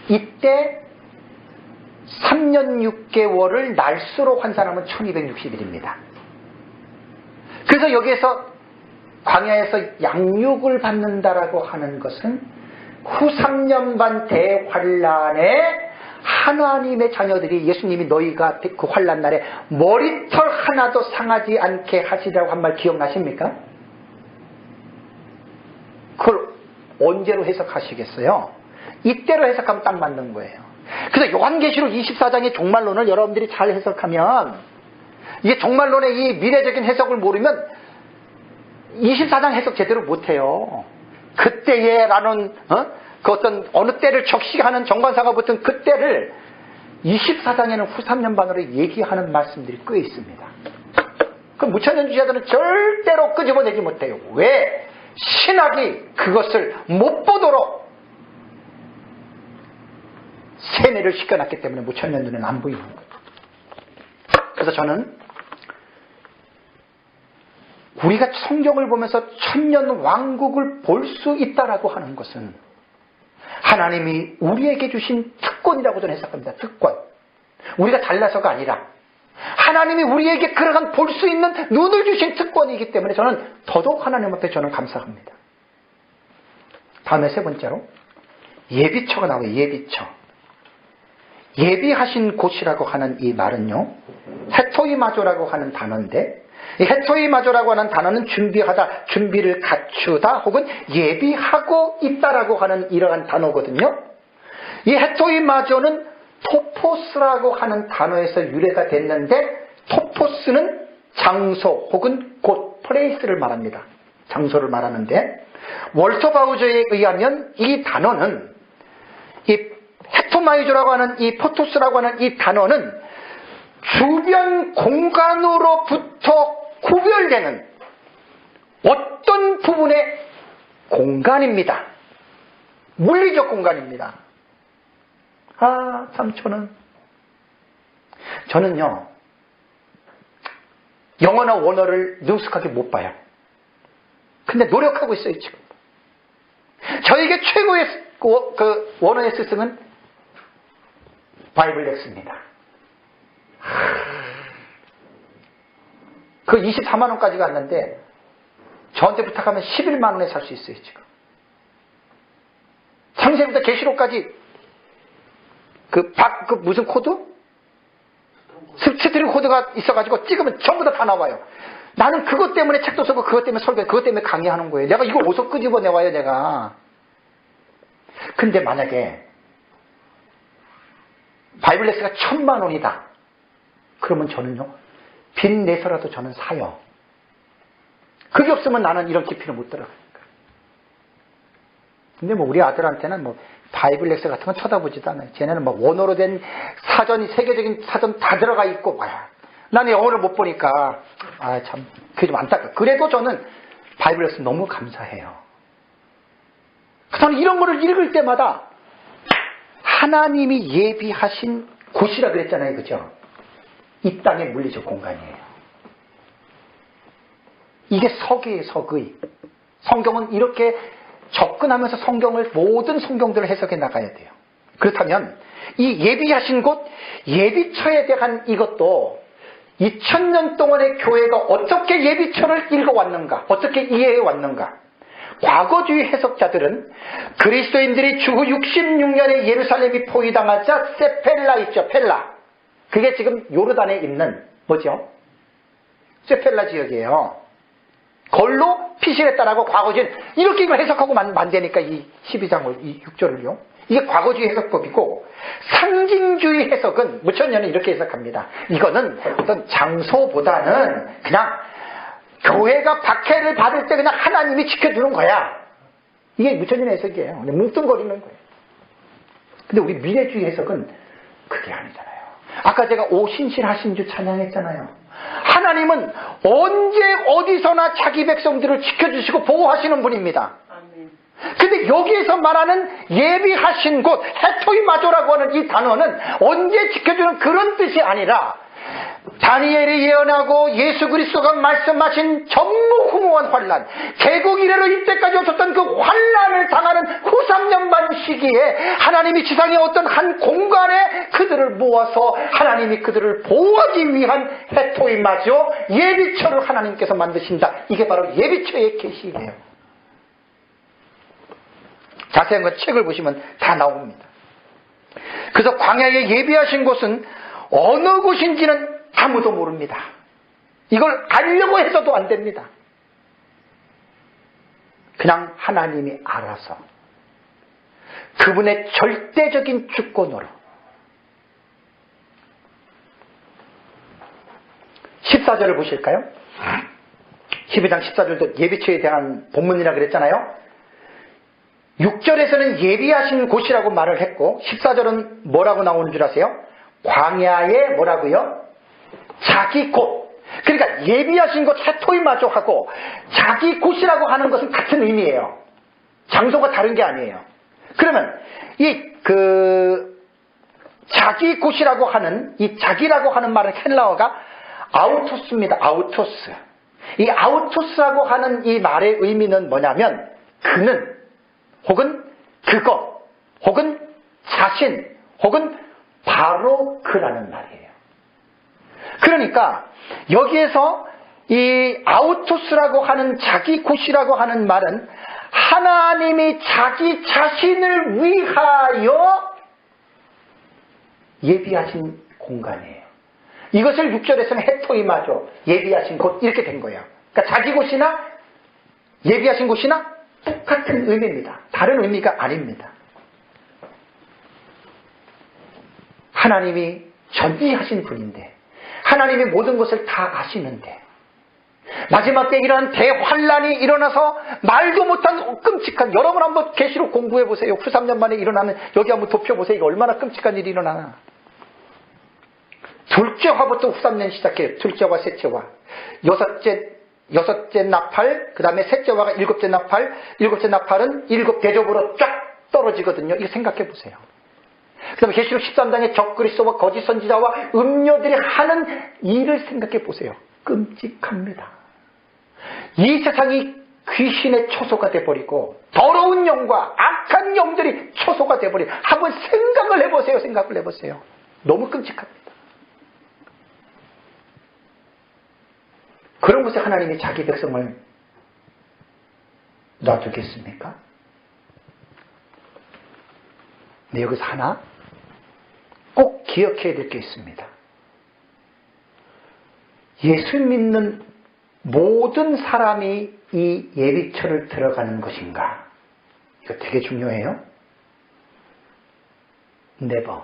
이때 3년 6개월을 날수로 환산하면 1260일입니다. 그래서 여기에서 광야에서 양육을 받는다라고 하는 것은 후 3년반 대환란에 하나님의 자녀들이 예수님이 너희가 그 환란 날에 머리털 하나도 상하지 않게 하시라고 한 말 기억나십니까? 그걸 언제로 해석하시겠어요? 이때로 해석하면 딱 맞는 거예요. 그래서 요한계시록 24장의 종말론을 여러분들이 잘 해석하면 이게 종말론의 이 미래적인 해석을 모르면 24장 해석 제대로 못해요. 그때에라는 그 어떤 어느 때를 적시하는 정관사가 붙은 그때를 24장에는 후 3년반으로 얘기하는 말씀들이 꽤 있습니다. 그 무천년주의자들은 절대로 끄집어내지 못해요. 왜? 신학이 그것을 못 보도록 세뇌를 시켜놨기 때문에 무천년 눈에는 안 보이는 거예요. 그래서 저는 우리가 성경을 보면서 천년 왕국을 볼 수 있다라고 하는 것은 하나님이 우리에게 주신 특권이라고 저는 해석합니다. 특권. 우리가 잘나서가 아니라 하나님이 우리에게 그러한 볼 수 있는 눈을 주신 특권이기 때문에 저는 더더욱 하나님 앞에 저는 감사합니다. 다음에 세 번째로 예비처가 나와요. 예비처. 예비하신 곳이라고 하는 이 말은요, 헤토이마조라고 하는 단어인데, 이 헤토이마조라고 하는 단어는 준비하다, 준비를 갖추다, 혹은 예비하고 있다라고 하는 이러한 단어거든요. 이 헤토이마조는 토포스라고 하는 단어에서 유래가 됐는데, 토포스는 장소 혹은 곳, 플레이스를 말합니다. 장소를 말하는데, 월터 바우저에 의하면 이 단어는 이 헤토마이조라고 하는 이 포토스라고 하는 이 단어는 주변 공간으로부터 구별되는 어떤 부분의 공간입니다. 물리적 공간입니다. 참 저는요 영어나 원어를 능숙하게 못 봐요. 근데 노력하고 있어요 지금. 저에게 최고의 그 원어의 스승은 바이블렉스입니다. 그 24만 원까지 갔는데 저한테 부탁하면 11만 원에 살 수 있어요 지금. 창세기부터 계시록까지 그 무슨 코드? 스트링 코드가 있어가지고 찍으면 전부 다 나와요. 나는 그것 때문에 책도 쓰고 그것 때문에 설교, 그것 때문에 강의하는 거예요. 내가 이걸 어디서 끄집어내와요 내가. 근데 만약에 바이블렉스가 1000만 원이다. 그러면 저는요, 빚 내서라도 저는 사요. 그게 없으면 나는 이런 깊이를 못 들어가니까. 근데 우리 아들한테는 바이블렉스 같은 건 쳐다보지도 않아요. 쟤네는 원어로 된 사전이, 세계적인 사전 다 들어가 있고, 나는 영어를 못 보니까, 참, 그게 좀 안타까워. 그래도 저는 바이블렉스 너무 감사해요. 저는 이런 거를 읽을 때마다 하나님이 예비하신 곳이라 그랬잖아요. 그죠? 이 땅의 물리적 공간이에요. 이게 서기의 서의. 성경은 이렇게 접근하면서 모든 성경들을 해석해 나가야 돼요. 그렇다면 이 예비하신 곳, 예비처에 대한 이것도 2000년 동안의 교회가 어떻게 예비처를 읽어왔는가, 어떻게 이해해 왔는가. 과거주의 해석자들은 그리스도인들이 주후 66년에 예루살렘이 포위당하자 세펠라 있죠, 펠라. 그게 지금 요르단에 있는 뭐죠? 세펠라 지역이에요. 걸로 피신했다라고 과거주의 이렇게 이걸 해석하고 만드니까 이 12장을, 이 6절을요. 이게 과거주의 해석법이고, 상징주의 해석은 무천년은 이렇게 해석합니다. 이거는 어떤 장소보다는 그냥 교회가 박해를 받을 때 그냥 하나님이 지켜주는 거야. 이게 무천년 해석이에요. 그냥 뭉뚱거리는 거예요. 근데 우리 미래주의 해석은 그게 아니잖아요. 아까 제가 오신실하신주 찬양했잖아요. 하나님은 언제 어디서나 자기 백성들을 지켜주시고 보호하시는 분입니다. 근데 여기에서 말하는 예비하신 곳, 헤토이마조라고 하는 이 단어는 언제 지켜주는 그런 뜻이 아니라 다니엘이 예언하고 예수 그리스도가 말씀하신 전무후무한 환란, 개국 이래로 이때까지 없었던 그 환란을 당하는 후 3년 반 시기에 하나님이 지상의 어떤 한 공간에 그들을 모아서 하나님이 그들을 보호하기 위한 헤토이마조, 예비처를 하나님께서 만드신다. 이게 바로 예비처의 계시예요. 자세한 건 책을 보시면 다 나옵니다. 그래서 광야에 예비하신 곳은 어느 곳인지는 아무도 모릅니다. 이걸 알려고 해서도 안 됩니다. 그냥 하나님이 알아서 그분의 절대적인 주권으로 14절을 보실까요? 12장 14절도 예비처에 대한 본문이라 그랬잖아요. 6절에서는 예비하신 곳이라고 말을 했고 14절은 뭐라고 나오는 줄 아세요? 광야에 뭐라고요? 자기 곳. 그러니까 예비하신 곳 헤토이마조 하고 자기 곳이라고 하는 것은 같은 의미예요. 장소가 다른 게 아니에요. 그러면 자기 곳이라고 하는 이 자기라고 하는 말은 헬라어가 아우토스입니다. 아우토스. 이 아우토스라고 하는 이 말의 의미는 뭐냐면 그는 혹은 그것 혹은 자신 혹은 바로 그라는 말이에요. 그러니까 여기에서 이 아우토스라고 하는 자기 곳이라고 하는 말은 하나님이 자기 자신을 위하여 예비하신 공간이에요. 이것을 6절에서는 헤토이마조, 예비하신 곳 이렇게 된 거예요. 그러니까 자기 곳이나 예비하신 곳이나 똑같은 의미입니다. 다른 의미가 아닙니다. 하나님이 전지하신 분인데 하나님이 모든 것을 다 아시는데 마지막 때 이러한 대환란이 일어나서 말도 못한 끔찍한, 여러분 한번 계시록 공부해 보세요. 후 3년 만에 일어나는, 여기 한번 덮여보세요. 이거 얼마나 끔찍한 일이 일어나나. 둘째 화부터 후 3년 시작해요. 둘째와 셋째와 여섯째 나팔, 그 다음에 셋째 화가 일곱째 나팔은 일곱 대접으로 쫙 떨어지거든요. 이거 생각해 보세요. 그 다음에 계시록 13장의 적그리스도와 거짓 선지자와 음료들이 하는 일을 생각해 보세요. 끔찍합니다. 이 세상이 귀신의 초소가 돼버리고 더러운 영과 악한 영들이 초소가 돼버리고, 한번 생각을 해보세요. 너무 끔찍합니다. 그런 곳에 하나님이 자기 백성을 놔두겠습니까? 근데 여기서 하나 꼭 기억해야 될 게 있습니다. 예수 믿는 모든 사람이 이 예비처를 들어가는 것인가? 이거 되게 중요해요. never.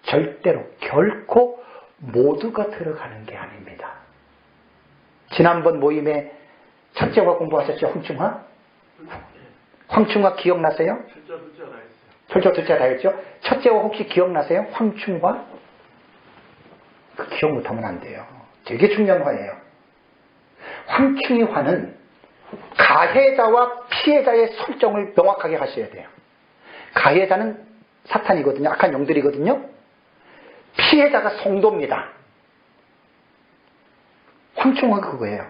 절대로, 결코 모두가 들어가는 게 아닙니다. 지난번 모임에 첫째화 공부하셨죠? 황충화 기억나세요? 첫째, 둘째 다 했죠? 첫째화 혹시 기억나세요? 황충화? 그 기억 못하면 안 돼요. 되게 중요한 화예요. 황충의 화는 가해자와 피해자의 설정을 명확하게 하셔야 돼요. 가해자는 사탄이거든요. 악한 영들이거든요. 피해자가 성도입니다. 황충화가 그거예요.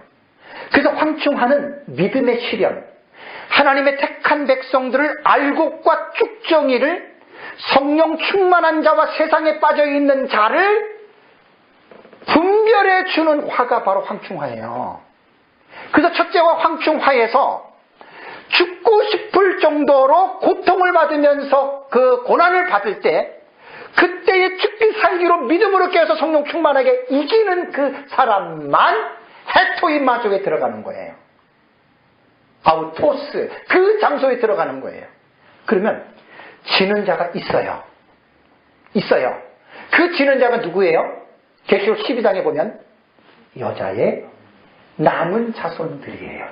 그래서 황충화는 믿음의 실현, 하나님의 택한 백성들을 알곡과 쭉정이를 성령 충만한 자와 세상에 빠져있는 자를 분별해 주는 화가 바로 황충화예요. 그래서 첫째와 황충화에서 죽고 싶을 정도로 고통을 받으면서 그 고난을 받을 때 그때의 죽기 살기로 믿음으로 깨어서 성령 충만하게 이기는 그 사람만 해토이 마족에 들어가는 거예요. 아우토스, 그 장소에 들어가는 거예요. 그러면 지는 자가 있어요. 그 지는 자가 누구예요? 계시록 12장에 보면 여자의 남은 자손들이에요.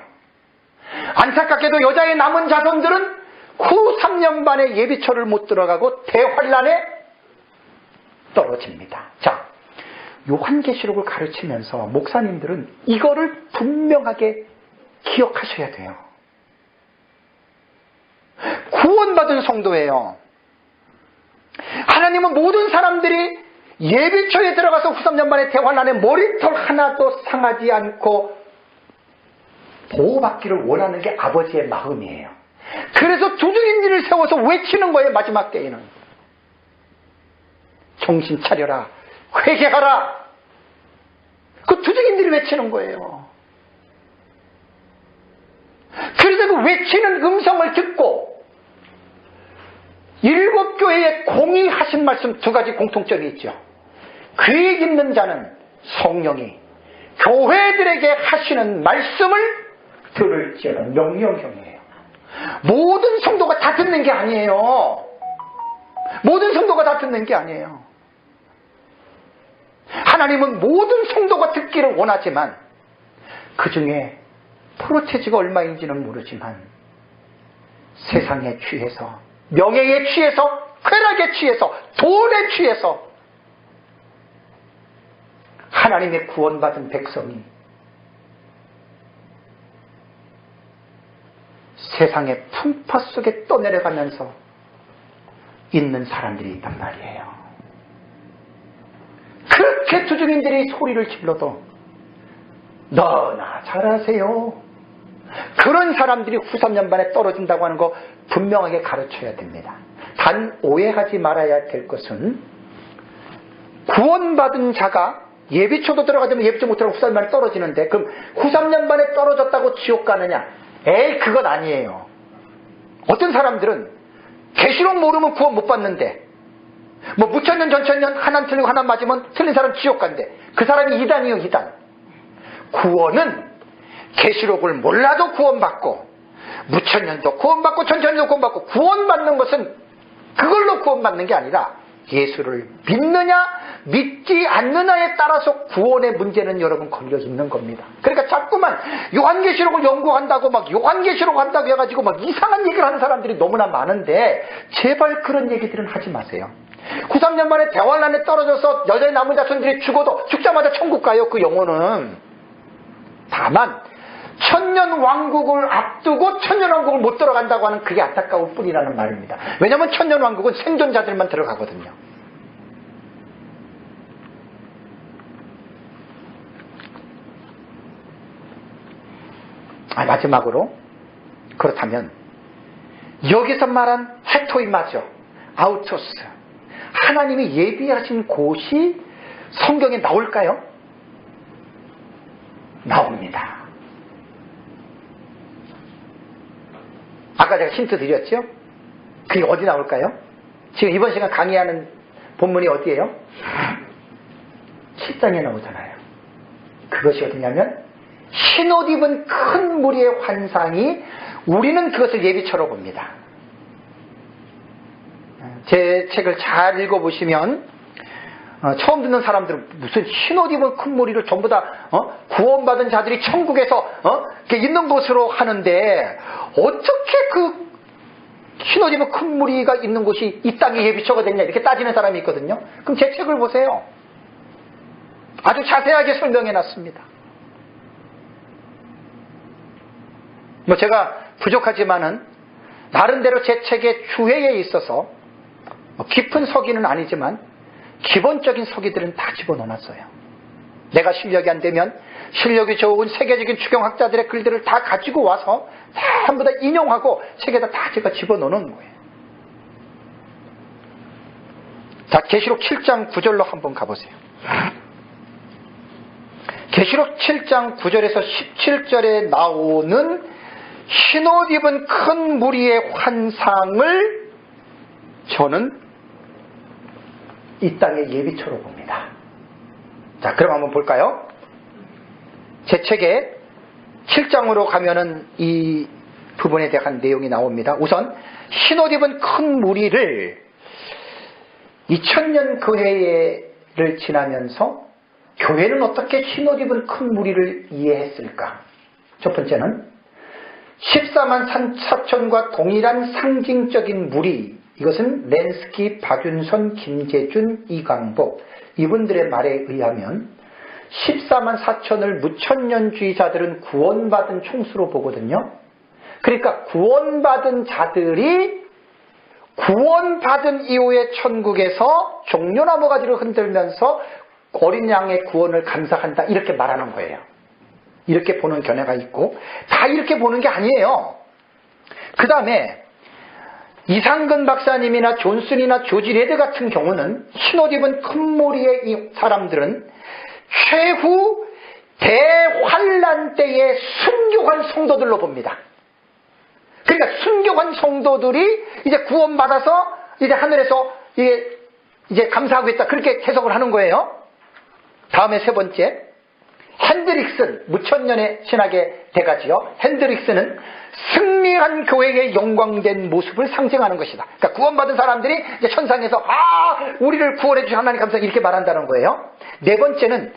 안타깝게도 여자의 남은 자손들은 후 3년 반의 예비초를 못 들어가고 대환란에 떨어집니다. 자, 요한계시록을 가르치면서 목사님들은 이거를 분명하게 기억하셔야 돼요. 구원받은 성도예요. 하나님은 모든 사람들이 예비초에 들어가서 후 3년 만에 대환란에 머리털 하나도 상하지 않고 보호받기를 원하는 게 아버지의 마음이에요. 그래서 두둥인지를 세워서 외치는 거예요. 마지막 때에는 정신 차려라, 회개하라. 그 두둥인들이 외치는 거예요. 그래서 그 외치는 음성을 듣고 7교회에 공의하신 말씀 2가지 공통점이 있죠. 귀 있는 자는 성령이 교회들에게 하시는 말씀을 들을지어다. 명령형이에요. 모든 성도가 다 듣는 게 아니에요. 모든 성도가 다 듣는 게 아니에요. 하나님은 모든 성도가 듣기를 원하지만 그 중에 프로테지가 얼마인지는 모르지만 세상에 취해서, 명예에 취해서, 쾌락에 취해서, 돈에 취해서 하나님의 구원받은 백성이 세상의 풍파 속에 떠내려가면서 있는 사람들이 있단 말이에요. 그렇게 두중인들이 소리를 질러도 너나 잘하세요. 그런 사람들이 후 3년 반에 떨어진다고 하는 거 분명하게 가르쳐야 됩니다. 단 오해하지 말아야 될 것은 구원받은 자가 예비초도 들어가자면 예비초 못 들어가고 후 3년 만에 떨어지는데 그럼 후 3년 만에 떨어졌다고 지옥 가느냐? 에이, 그건 아니에요. 어떤 사람들은 계시록 모르면 구원 못 받는데 뭐 무천년 전천년 하나 틀리고 하나 맞으면 틀린 사람 지옥 간대. 그 사람이 이단이요, 이단. 구원은 계시록을 몰라도 구원받고 무천년도 구원받고 천천년도 구원받고, 구원받는 것은 그걸로 구원받는 게 아니라 예수를 믿느냐 믿지 않느냐에 따라서 구원의 문제는 여러분 걸려 있는 겁니다. 그러니까 자꾸만 요한계시록을 연구한다고 막 요한계시록 한다고 해가지고 막 이상한 얘기를 하는 사람들이 너무나 많은데 제발 그런 얘기들은 하지 마세요. 9, 3년 만에 대환란에 떨어져서 여자의 남은 자손들이 죽어도 죽자마자 천국 가요. 그 영혼은. 다만 천년 왕국을 앞두고 천년 왕국을 못 들어간다고 하는 그게 안타까울 뿐이라는 말입니다. 왜냐하면 천년 왕국은 생존자들만 들어가거든요. 마지막으로 그렇다면 여기서 말한 헤토이마죠, 아우토스, 하나님이 예비하신 곳이 성경에 나올까요? 나옵니다. 아까 제가 힌트 드렸죠? 그게 어디 나올까요? 지금 이번 시간 강의하는 본문이 어디예요? 7장에 나오잖아요. 그것이 어디냐면 흰옷 입은 큰 무리의 환상이, 우리는 그것을 예비처럼 봅니다. 제 책을 잘 읽어보시면 처음 듣는 사람들은 무슨 흰옷 입은 큰 무리를 전부 다 구원받은 자들이 천국에서 있는 곳으로 하는데 어떻게 그 흰옷 입은 큰 무리가 있는 곳이 이 땅에 예비처가 됐냐, 이렇게 따지는 사람이 있거든요. 그럼 제 책을 보세요. 아주 자세하게 설명해 놨습니다. 뭐 제가 부족하지만은 나름대로 제 책의 주해에 있어서 깊은 서기는 아니지만 기본적인 서기들은 다 집어넣어놨어요. 내가 실력이 안 되면 실력이 좋은 세계적인 추경학자들의 글들을 다 가지고 와서 전부 다 인용하고 책에다 다 제가 집어넣는 거예요. 자, 계시록 7장 9절로 한번 가보세요. 계시록 7장 9절에서 17절에 나오는 흰옷 입은 큰 무리의 환상을 저는 이 땅의 예비초로 봅니다. 자, 그럼 한번 볼까요? 제 책에 7장으로 가면은 이 부분에 대한 내용이 나옵니다. 우선 흰옷 입은 큰 무리를 2000년 교회를 지나면서 교회는 어떻게 흰옷 입은 큰 무리를 이해했을까? 첫 번째는 14만 4천과 동일한 상징적인 무리, 이것은 렌스키, 박윤선, 김재준, 이강복 이분들의 말에 의하면 14만 4천을 무천년주의자들은 구원받은 총수로 보거든요. 그러니까 구원받은 자들이 구원받은 이후에 천국에서 종려나무 가지를 흔들면서 어린 양의 구원을 감사한다, 이렇게 말하는 거예요. 이렇게 보는 견해가 있고, 다 이렇게 보는 게 아니에요. 그 다음에 이상근 박사님이나 존슨이나 조지 레드 같은 경우는 흰옷 입은 큰 무리의 이 사람들은 최후 대환란 때의 순교한 성도들로 봅니다. 그러니까 순교한 성도들이 이제 구원받아서 이제 하늘에서 이제 감사하고 있다, 그렇게 해석을 하는 거예요. 다음에 세 번째, 핸드릭슨, 무천년의 신학의 대가지요. 핸드릭슨은 승리한 교회의 영광된 모습을 상징하는 것이다. 그러니까 구원받은 사람들이 이제 천상에서 우리를 구원해 주신 하나님 감사, 이렇게 말한다는 거예요. 네 번째는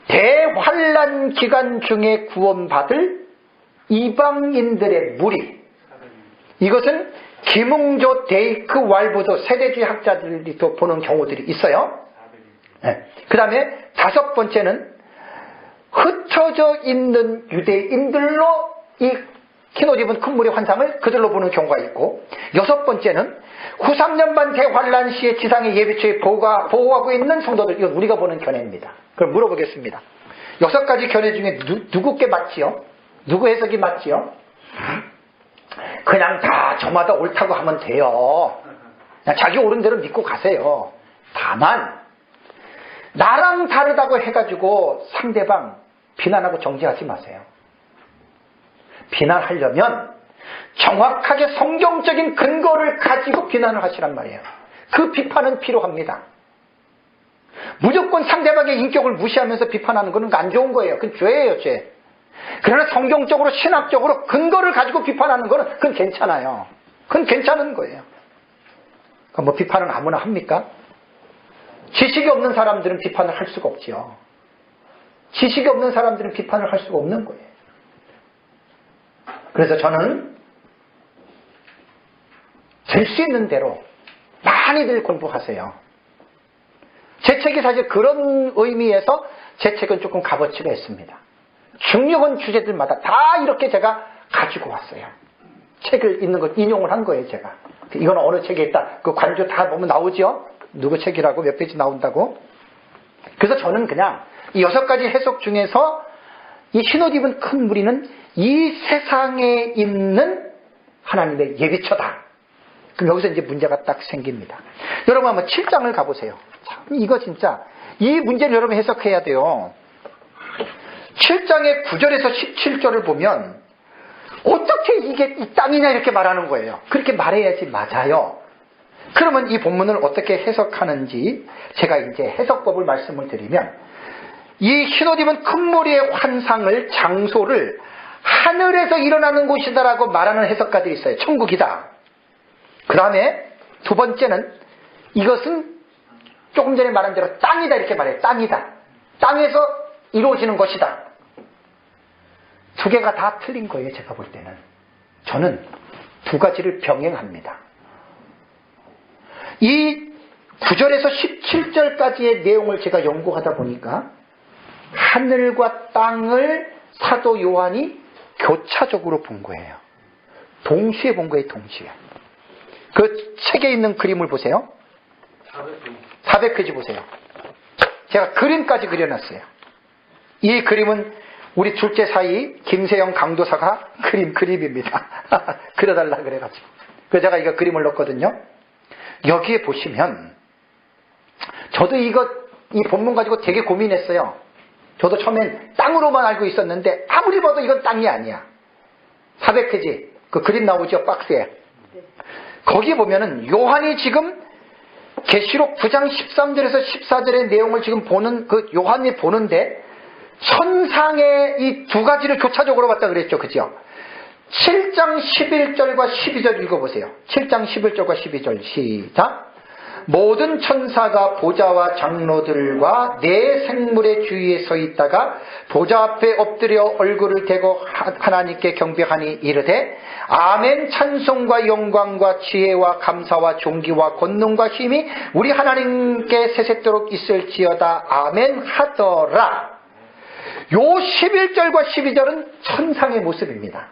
대환란 기간 중에 구원받을 이방인들의 무리, 이것은 김웅조, 데이크, 왈보도 세대주의 학자들이 또 보는 경우들이 있어요. 네. 그 다음에 다섯 번째는 흩어져 있는 유대인들로 이 흰옷 입은 큰 무리 환상을 그들로 보는 경우가 있고, 여섯 번째는 후 3년반 대환란 시에 지상의 예비초에 보호하고 있는 성도들, 이건 우리가 보는 견해입니다. 그럼 물어보겠습니다. 여섯 가지 견해 중에 누구께 맞지요? 누구 해석이 맞지요? 그냥 다 저마다 옳다고 하면 돼요. 그냥 자기 옳은 대로 믿고 가세요. 다만 나랑 다르다고 해가지고 상대방 비난하고 정죄하지 마세요. 비난하려면 정확하게 성경적인 근거를 가지고 비난을 하시란 말이에요. 그 비판은 필요합니다. 무조건 상대방의 인격을 무시하면서 비판하는 것은 안 좋은 거예요. 그건 죄예요, 죄. 그러나 성경적으로, 신학적으로 근거를 가지고 비판하는 것은 그건 괜찮아요. 그건 괜찮은 거예요. 그러니까 뭐 비판은 아무나 합니까? 지식이 없는 사람들은 비판을 할 수가 없지요. 지식이 없는 사람들은 비판을 할 수가 없는 거예요. 그래서 저는 될 수 있는 대로 많이들 공부하세요. 제 책이 사실 그런 의미에서 제 책은 조금 값어치가 있습니다. 중요한 주제들마다 다 이렇게 제가 가지고 왔어요. 책을 읽는 걸 인용을 한 거예요, 제가. 이건 어느 책에 있다, 그 관조 다 보면 나오죠? 누구 책이라고 몇 페이지 나온다고. 그래서 저는 그냥 이 여섯 가지 해석 중에서 이 흰옷 입은 큰 무리는 이 세상에 있는 하나님의 예비처다. 그럼 여기서 이제 문제가 딱 생깁니다. 여러분 한번 7장을 가보세요. 참, 이거 진짜 이 문제를 여러분 해석해야 돼요. 7장의 9절에서 17절을 보면 어떻게 이게 이 땅이냐 이렇게 말하는 거예요. 그렇게 말해야지 맞아요. 그러면 이 본문을 어떻게 해석하는지 제가 이제 해석법을 말씀을 드리면, 이 흰옷 입은 큰 무리의 환상을, 장소를 하늘에서 일어나는 곳이다라고 말하는 해석가들이 있어요. 천국이다. 그 다음에 두 번째는 이것은 조금 전에 말한 대로 땅이다 이렇게 말해요. 땅이다. 땅에서 이루어지는 것이다. 두 개가 다 틀린 거예요. 제가 볼 때는. 저는 두 가지를 병행합니다. 이 9절에서 17절까지의 내용을 제가 연구하다 보니까 하늘과 땅을 사도 요한이 교차적으로 본 거예요. 동시에 본 거예요. 동시에. 그 책에 있는 그림을 보세요. 400페이지 보세요. 제가 그림까지 그려놨어요. 이 그림은 우리 둘째 사이 김세영 강도사가 그림입니다. 그려달라 그래가지고. 그래서 제가 이거 그림을 넣었거든요. 여기에 보시면 저도 이 본문 가지고 되게 고민했어요. 저도 처음엔 땅으로만 알고 있었는데 아무리 봐도 이건 땅이 아니야. 400페이지 그 그림 나오죠, 박스에. 거기에 보면은 요한이 지금 계시록 9장 13절에서 14절의 내용을 지금 보는, 그 요한이 보는데 천상의 이 두 가지를 교차적으로 봤다 그랬죠, 그죠? 7장 11절과 12절 읽어보세요. 7장 11절과 12절 시작. 모든 천사가 보좌와 장로들과 네 생물의 주위에 서 있다가 보좌 앞에 엎드려 얼굴을 대고 하나님께 경배하니 이르되 아멘. 찬송과 영광과 지혜와 감사와 존귀와 권능과 힘이 우리 하나님께 세세토록 있을지어다. 아멘 하더라. 요 11절과 12절은 천상의 모습입니다.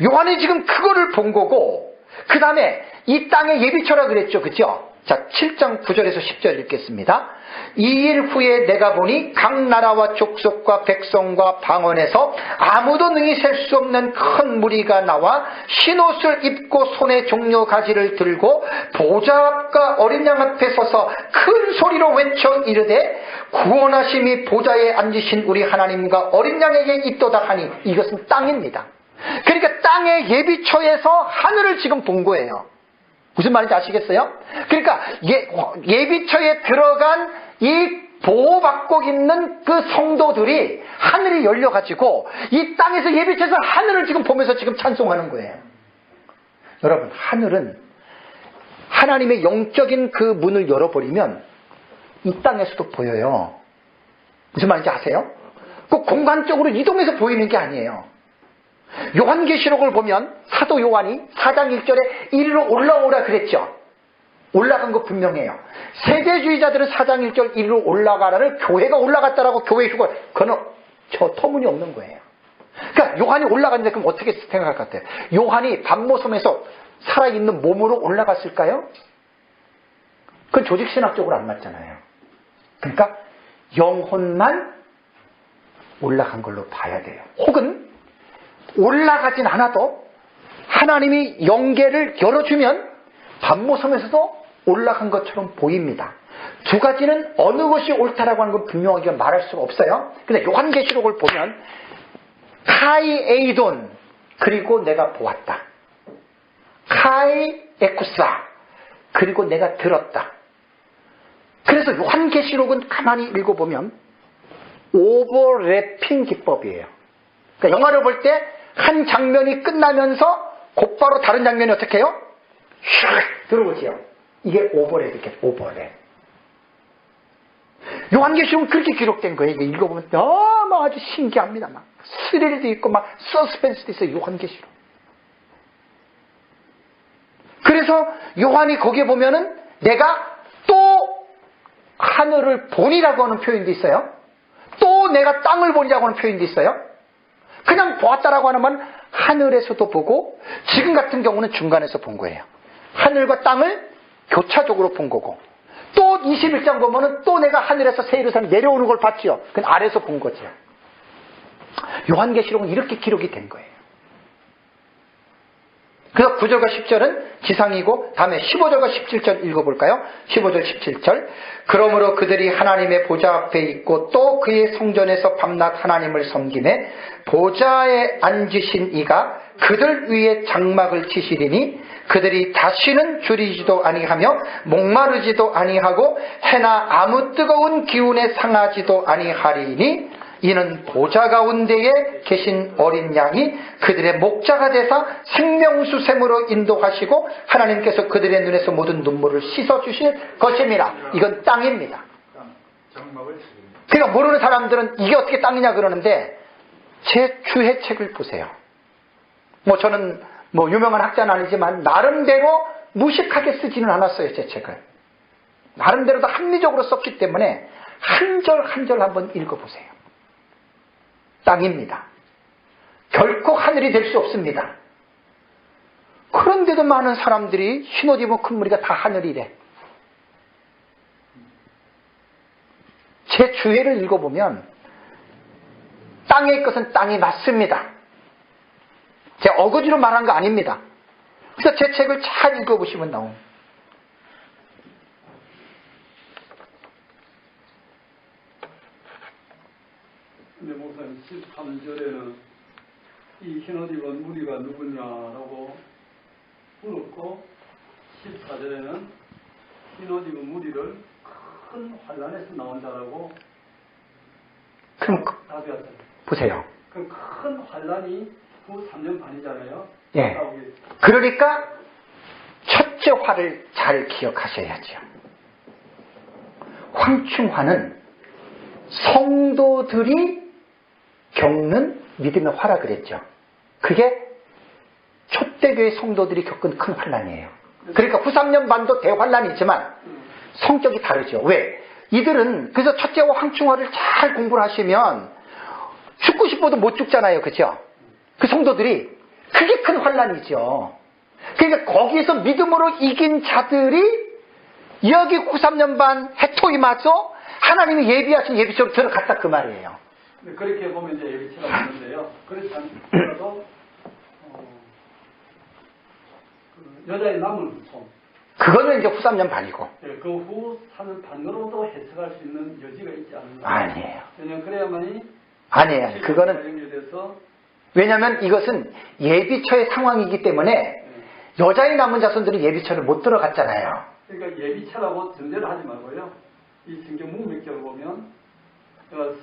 요한이 지금 그거를 본 거고, 그 다음에 이 땅의 예비처라 그랬죠, 그죠? 자, 7장 9절에서 10절 읽겠습니다. 이 일 후에 내가 보니 각 나라와 족속과 백성과 방언에서 아무도 능히 셀 수 없는 큰 무리가 나와 흰옷을 입고 손에 종려 가지를 들고 보좌 앞과 어린 양 앞에 서서 큰 소리로 외쳐 이르되 구원하심이 보좌에 앉으신 우리 하나님과 어린 양에게 있도다 하니, 이것은 땅입니다. 그러니까 땅의 예비처에서 하늘을 지금 본 거예요. 무슨 말인지 아시겠어요? 그러니까 예비처에 들어간 이 보호받고 있는 그 성도들이 하늘이 열려가지고 이 땅에서 예비처에서 하늘을 지금 보면서 지금 찬송하는 거예요. 여러분, 하늘은 하나님의 영적인 그 문을 열어버리면 이 땅에서도 보여요. 무슨 말인지 아세요? 꼭 공간적으로 이동해서 보이는 게 아니에요. 요한계시록을 보면 사도 요한이 4장 1절에 이리로 올라오라 그랬죠. 올라간 거 분명해요. 세대주의자들은 4장 1절 이리로 올라가라를 교회가 올라갔다라고 교회 휴거, 그건 저 터무니없는 거예요. 그러니까 요한이 올라갔는데 그럼 어떻게 생각할 것 같아요? 요한이 밤모섬에서 살아있는 몸으로 올라갔을까요? 그건 조직신학적으로 안 맞잖아요. 그러니까 영혼만 올라간 걸로 봐야 돼요. 혹은 올라가진 않아도 하나님이 영계를 열어주면 밤모섬에서도 올라간 것처럼 보입니다. 두 가지는 어느 것이 옳다라고 하는 건 분명하게 말할 수가 없어요. 근데 요한계시록을 보면 카이 에이돈, 그리고 내가 보았다. 카이 에쿠사, 그리고 내가 들었다. 그래서 요한계시록은 가만히 읽어보면 오버래핑 기법이에요. 그러니까 영화를 볼 때 한 장면이 끝나면서 곧바로 다른 장면이 어떻게 해요? 슉 들어오지요. 이게 오버랩이겠죠. 오버랩. 요한계시록은 그렇게 기록된 거예요. 이게 읽어보면 너무 아주 신기합니다. 막 스릴도 있고 막 서스펜스도 있어요. 요한계시록. 그래서 요한이 거기에 보면은 내가 또 하늘을 보니라고 하는 표현도 있어요. 또 내가 땅을 보니라고 하는 표현도 있어요. 그냥 보았다라고 하는 건 하늘에서도 보고, 지금 같은 경우는 중간에서 본 거예요. 하늘과 땅을 교차적으로 본 거고, 또 21장 보면은 또 내가 하늘에서 새 예루살렘 내려오는 걸 봤지요. 그건 아래에서 본 거죠. 요한계시록은 이렇게 기록이 된 거예요. 그래서 9절과 10절은 지상이고, 다음에 15절과 17절 읽어볼까요? 15절 17절. 그러므로 그들이 하나님의 보좌 앞에 있고 또 그의 성전에서 밤낮 하나님을 섬기매 보좌에 앉으신 이가 그들 위에 장막을 치시리니 그들이 다시는 줄이지도 아니하며 목마르지도 아니하고 해나 아무 뜨거운 기운에 상하지도 아니하리니 이는 보좌 가운데에 계신 어린 양이 그들의 목자가 되사 생명수샘으로 인도하시고 하나님께서 그들의 눈에서 모든 눈물을 씻어주실 것입니다. 이건 땅입니다. 그러니까 모르는 사람들은 이게 어떻게 땅이냐 그러는데 제 주해책을 보세요. 저는 유명한 학자는 아니지만 나름대로 무식하게 쓰지는 않았어요. 제 책을. 나름대로도 합리적으로 썼기 때문에 한 절 한 절 한번 읽어보세요. 땅입니다. 결코 하늘이 될 수 없습니다. 그런데도 많은 사람들이 흰옷 입은 큰 무리가 다 하늘이래. 제 주해를 읽어보면 땅의 것은 땅이 맞습니다. 제가 어거지로 말한 거 아닙니다. 그래서 제 책을 잘 읽어보시면 나옵니다. 근데 목사님 13절에는 이 흰옷 입은 무리가 누구냐라고 물었고 14절에는 흰옷 입은 무리를 큰 환란에서 나온 자라고 그럼 답이었잖아요. 보세요. 그럼 큰 환란이 후 3년 반이잖아요. 예. 그러니까 첫째 화를 잘 기억하셔야죠. 황충화는 성도들이 겪는 믿음의 화라 그랬죠. 그게 초대교회 성도들이 겪은 큰 환란이에요. 그러니까 후 3년 반도 대환란이지만 성격이 다르죠. 왜? 이들은 그래서 첫째와 황충화를 잘 공부를 하시면 죽고 싶어도 못 죽잖아요. 그죠? 그 성도들이 그게 큰 환란이죠. 그러니까 거기에서 믿음으로 이긴 자들이 여기 후 3년 반 해토임하죠. 하나님이 예비하신 예비처럼 들어갔다 그 말이에요. 그렇게 보면 이제 예비체가 있는데요. 그렇지 않더라도 여자의 남은 후손. 그거는 이제 후 3년 반이고. 예, 그 후 3년 반으로도 해석할 수 있는 여지가 있지 않는가. 아니에요. 왜냐면 그래야만이 아니에요. 그거는 연결돼서 왜냐하면 이것은 예비처의 상황이기 때문에 여자의 남은 자손들이 예비처를 못 들어갔잖아요. 그러니까 예비체라고 전제를 하지 말고요. 이 성경 문맥적으로 보면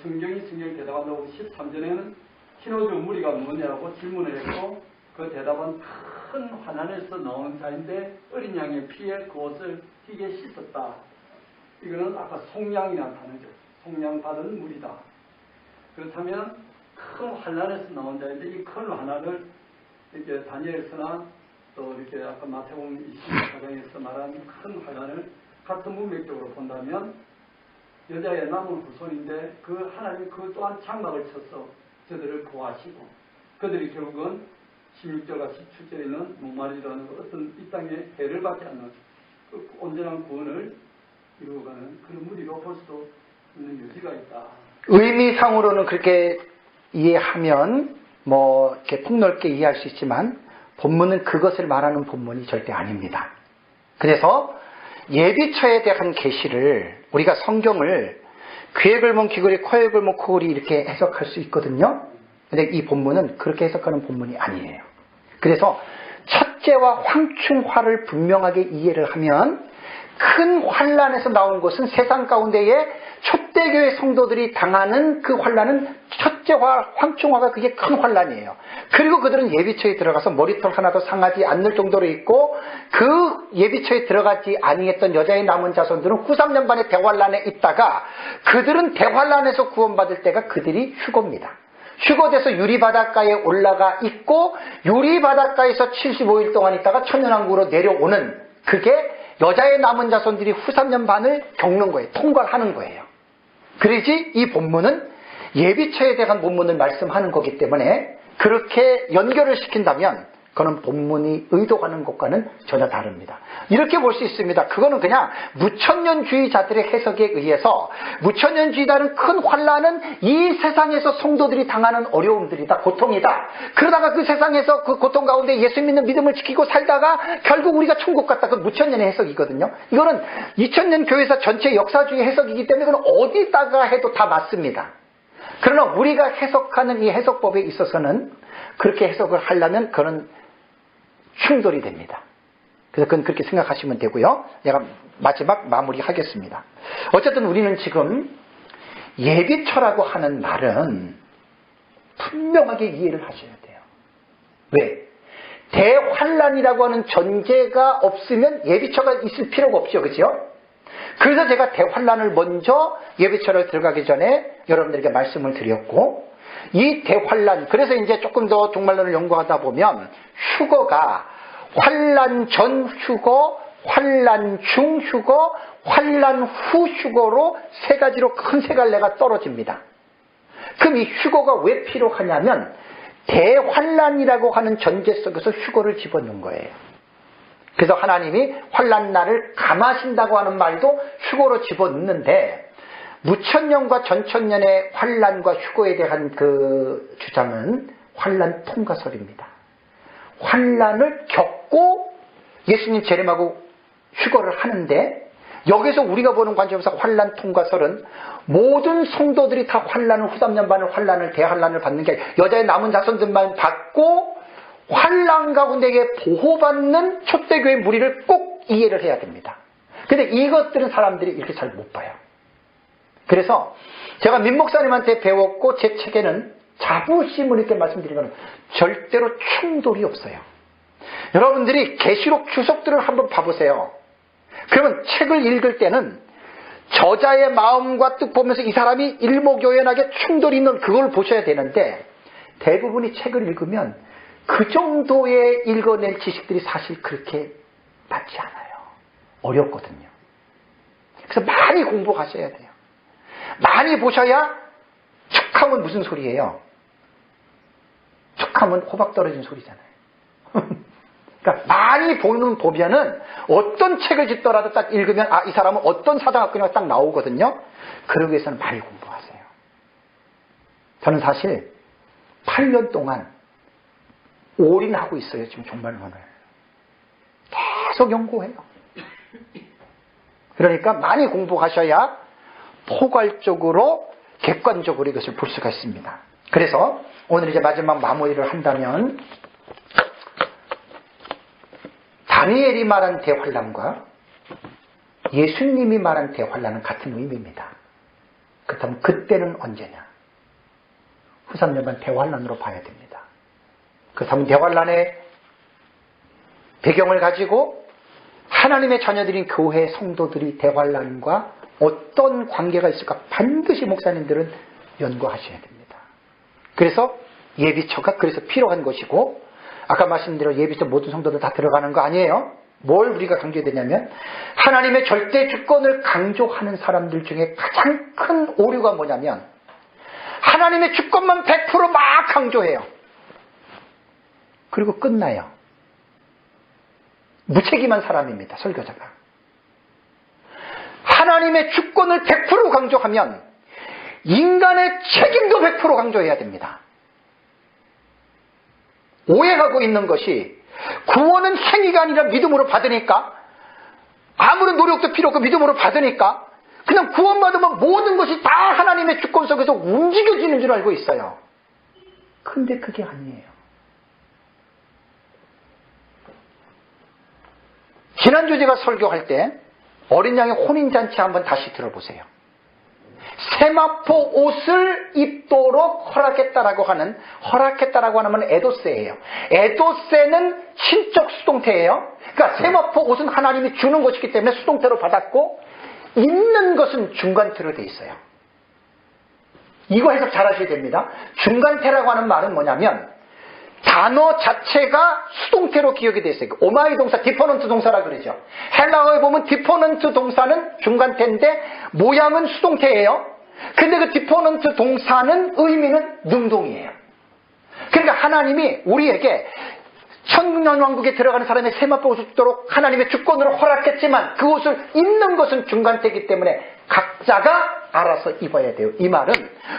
성경이 대답한다고 13절에는 흰옷 입은 무리가 뭐냐고 질문을 했고 그 대답은 큰 환난에서 나온 자인데 어린 양의 피에 그 옷을 희게 씻었다. 이거는 아까 속량이라는 단어죠. 속량 받은 무리다. 그렇다면 큰 환난에서 나온 자인데 이 큰 환난을 이렇게 다니엘서나 또 이렇게 아까 마태복음 24장에서 말한 큰 환난을 같은 문맥적으로 본다면 여자의 남은 후손인데 그 하나님이 그 또한 장막을 쳐서 저들을 구하시고 그들이 결국은 16절과 17절에 있는 목마르지라는 어떤 이 땅에 해를 받지 않는 그 온전한 구원을 이루어가는 그런 무리로 볼 수도 있는 여지가 있다. 의미상으로는 그렇게 이해하면 뭐 이렇게 폭넓게 이해할 수 있지만 본문은 그것을 말하는 본문이 절대 아닙니다. 그래서 예비처에 대한 계시를 우리가 성경을 귀에 걸면 귀걸이, 코에 걸면 코걸이 이렇게 해석할 수 있거든요. 근데 이 본문은 그렇게 해석하는 본문이 아니에요. 그래서 첫째와 황충화를 분명하게 이해를 하면 큰 환란에서 나온 것은 세상 가운데에 초대교회 성도들이 당하는 그 환란은 첫째와 황충화가 그게 큰 환란이에요. 그리고 그들은 예비처에 들어가서 머리털 하나도 상하지 않을 정도로 있고 그 예비처에 들어가지 아니했던 여자의 남은 자손들은 후 3년 반의 대환란에 있다가 그들은 대환란에서 구원받을 때가 그들이 휴거입니다. 휴거돼서 유리바닷가에 올라가 있고 유리바닷가에서 75일 동안 있다가 천연왕국으로 내려오는 그게 여자의 남은 자손들이 후 3년 반을 겪는 거예요. 통과를 하는 거예요. 그러지 이 본문은 예비처에 대한 본문을 말씀하는 거기 때문에 그렇게 연결을 시킨다면 그거는 본문이 의도하는 것과는 전혀 다릅니다. 이렇게 볼 수 있습니다. 그거는 그냥 무천년주의자들의 해석에 의해서 무천년주의자는 큰 환란은 이 세상에서 성도들이 당하는 어려움들이다, 고통이다. 그러다가 그 세상에서 그 고통 가운데 예수 믿는 믿음을 지키고 살다가 결국 우리가 천국 갔다. 그 무천년의 해석이거든요. 이거는 2000년 교회사 전체 역사주의 해석이기 때문에 그건 어디다가 해도 다 맞습니다. 그러나 우리가 해석하는 이 해석법에 있어서는 그렇게 해석을 하려면 그런 충돌이 됩니다. 그래서 그건 그렇게 생각하시면 되고요. 제가 마지막 마무리하겠습니다. 어쨌든 우리는 지금 예비처라고 하는 말은 분명하게 이해를 하셔야 돼요. 왜? 대환란이라고 하는 전제가 없으면 예비처가 있을 필요가 없죠. 그죠? 그래서 제가 대환란을 먼저 예비처를 들어가기 전에 여러분들에게 말씀을 드렸고 이 대환란, 그래서 이제 조금 더 종말론을 연구하다 보면 휴거가 환란 전 휴거, 환란 중 휴거, 환란 후 휴거로 세 가지로 큰 세 갈래가 떨어집니다. 그럼 이 휴거가 왜 필요하냐면 대환란이라고 하는 전제 속에서 휴거를 집어넣은 거예요. 그래서 하나님이 환란 날을 감하신다고 하는 말도 휴거로 집어넣는데 무천년과 전천년의 환난과 휴거에 대한 그 주장은 환난 통과설입니다. 환난을 겪고 예수님 재림하고 휴거를 하는데, 여기서 우리가 보는 관점에서 환난 통과설은 모든 성도들이 다 환난을, 후3년 반을 환난을, 대환난을 받는 게 아니라 여자의 남은 자손들만 받고 환난 가운데에 보호받는 초대교회 무리를 꼭 이해를 해야 됩니다. 근데 이것들은 사람들이 이렇게 잘 못 봐요. 그래서 제가 민 목사님한테 배웠고, 제 책에는 자부심을 있게 말씀드리는 건 절대로 충돌이 없어요. 여러분들이 계시록 주석들을 한번 봐보세요. 그러면 책을 읽을 때는 저자의 마음과 뜻 보면서 이 사람이 일목요연하게 충돌이 있는 그걸 보셔야 되는데, 대부분이 책을 읽으면 그 정도의 읽어낼 지식들이 사실 그렇게 많지 않아요. 어렵거든요. 그래서 많이 공부하셔야 돼요. 많이 보셔야, 툭하면 무슨 소리예요? 툭하면 호박 떨어진 소리잖아요. 그러니까 많이 보면은 어떤 책을 짓더라도 딱 읽으면 이 사람은 어떤 사장학교가 딱 나오거든요. 그러기 위해서는 많이 공부하세요. 저는 사실 8년 동안 올인하고 있어요. 지금 종말론을 계속 연구해요. 그러니까 많이 공부하셔야 포괄적으로 객관적으로 이것을 볼 수가 있습니다. 그래서 오늘 이제 마지막 마무리를 한다면, 다니엘이 말한 대환란과 예수님이 말한 대환란은 같은 의미입니다. 그렇다면 그때는 언제냐? 후3년반 대환란으로 봐야 됩니다. 그렇다면 대환란의 배경을 가지고 하나님의 자녀들인 교회 성도들이 대환란과 어떤 관계가 있을까 반드시 목사님들은 연구하셔야 됩니다. 그래서 예비처가 그래서 필요한 것이고, 아까 말씀드린 예비처 모든 성도들 다 들어가는 거 아니에요. 뭘 우리가 강조해야 되냐면, 하나님의 절대 주권을 강조하는 사람들 중에 가장 큰 오류가 뭐냐면, 하나님의 주권만 100% 막 강조해요. 그리고 끝나요. 무책임한 사람입니다, 설교자가. 하나님의 주권을 100% 강조하면 인간의 책임도 100% 강조해야 됩니다. 오해하고 있는 것이, 구원은 행위가 아니라 믿음으로 받으니까, 아무런 노력도 필요 없고 믿음으로 받으니까 그냥 구원받으면 모든 것이 다 하나님의 주권 속에서 움직여지는 줄 알고 있어요. 근데 그게 아니에요. 지난주 제가 설교할 때 어린 양의 혼인잔치 한번 다시 들어보세요. 세마포 옷을 입도록 허락했다라고 하는 에도세예요. 에도세는 신적 수동태예요. 그러니까 세마포 옷은 하나님이 주는 것이기 때문에 수동태로 받았고, 입는 것은 중간태로 돼 있어요. 이거 해석 잘 하셔야 됩니다. 중간태라고 하는 말은 뭐냐면, 단어 자체가 수동태로 기억이 돼 있어요. 오마이 동사, 디퍼넌트 동사라 그러죠. 헬라어에 보면 디퍼넌트 동사는 중간태인데 모양은 수동태예요. 근데 그 디퍼넌트 동사는 의미는 능동이에요. 그러니까 하나님이 우리에게 천년왕국에 들어가는 사람의 세마포 옷을 입도록 하나님의 주권으로 허락했지만, 그 옷을 입는 것은 중간태이기 때문에 각자가 알아서 입어야 돼요. 이 말은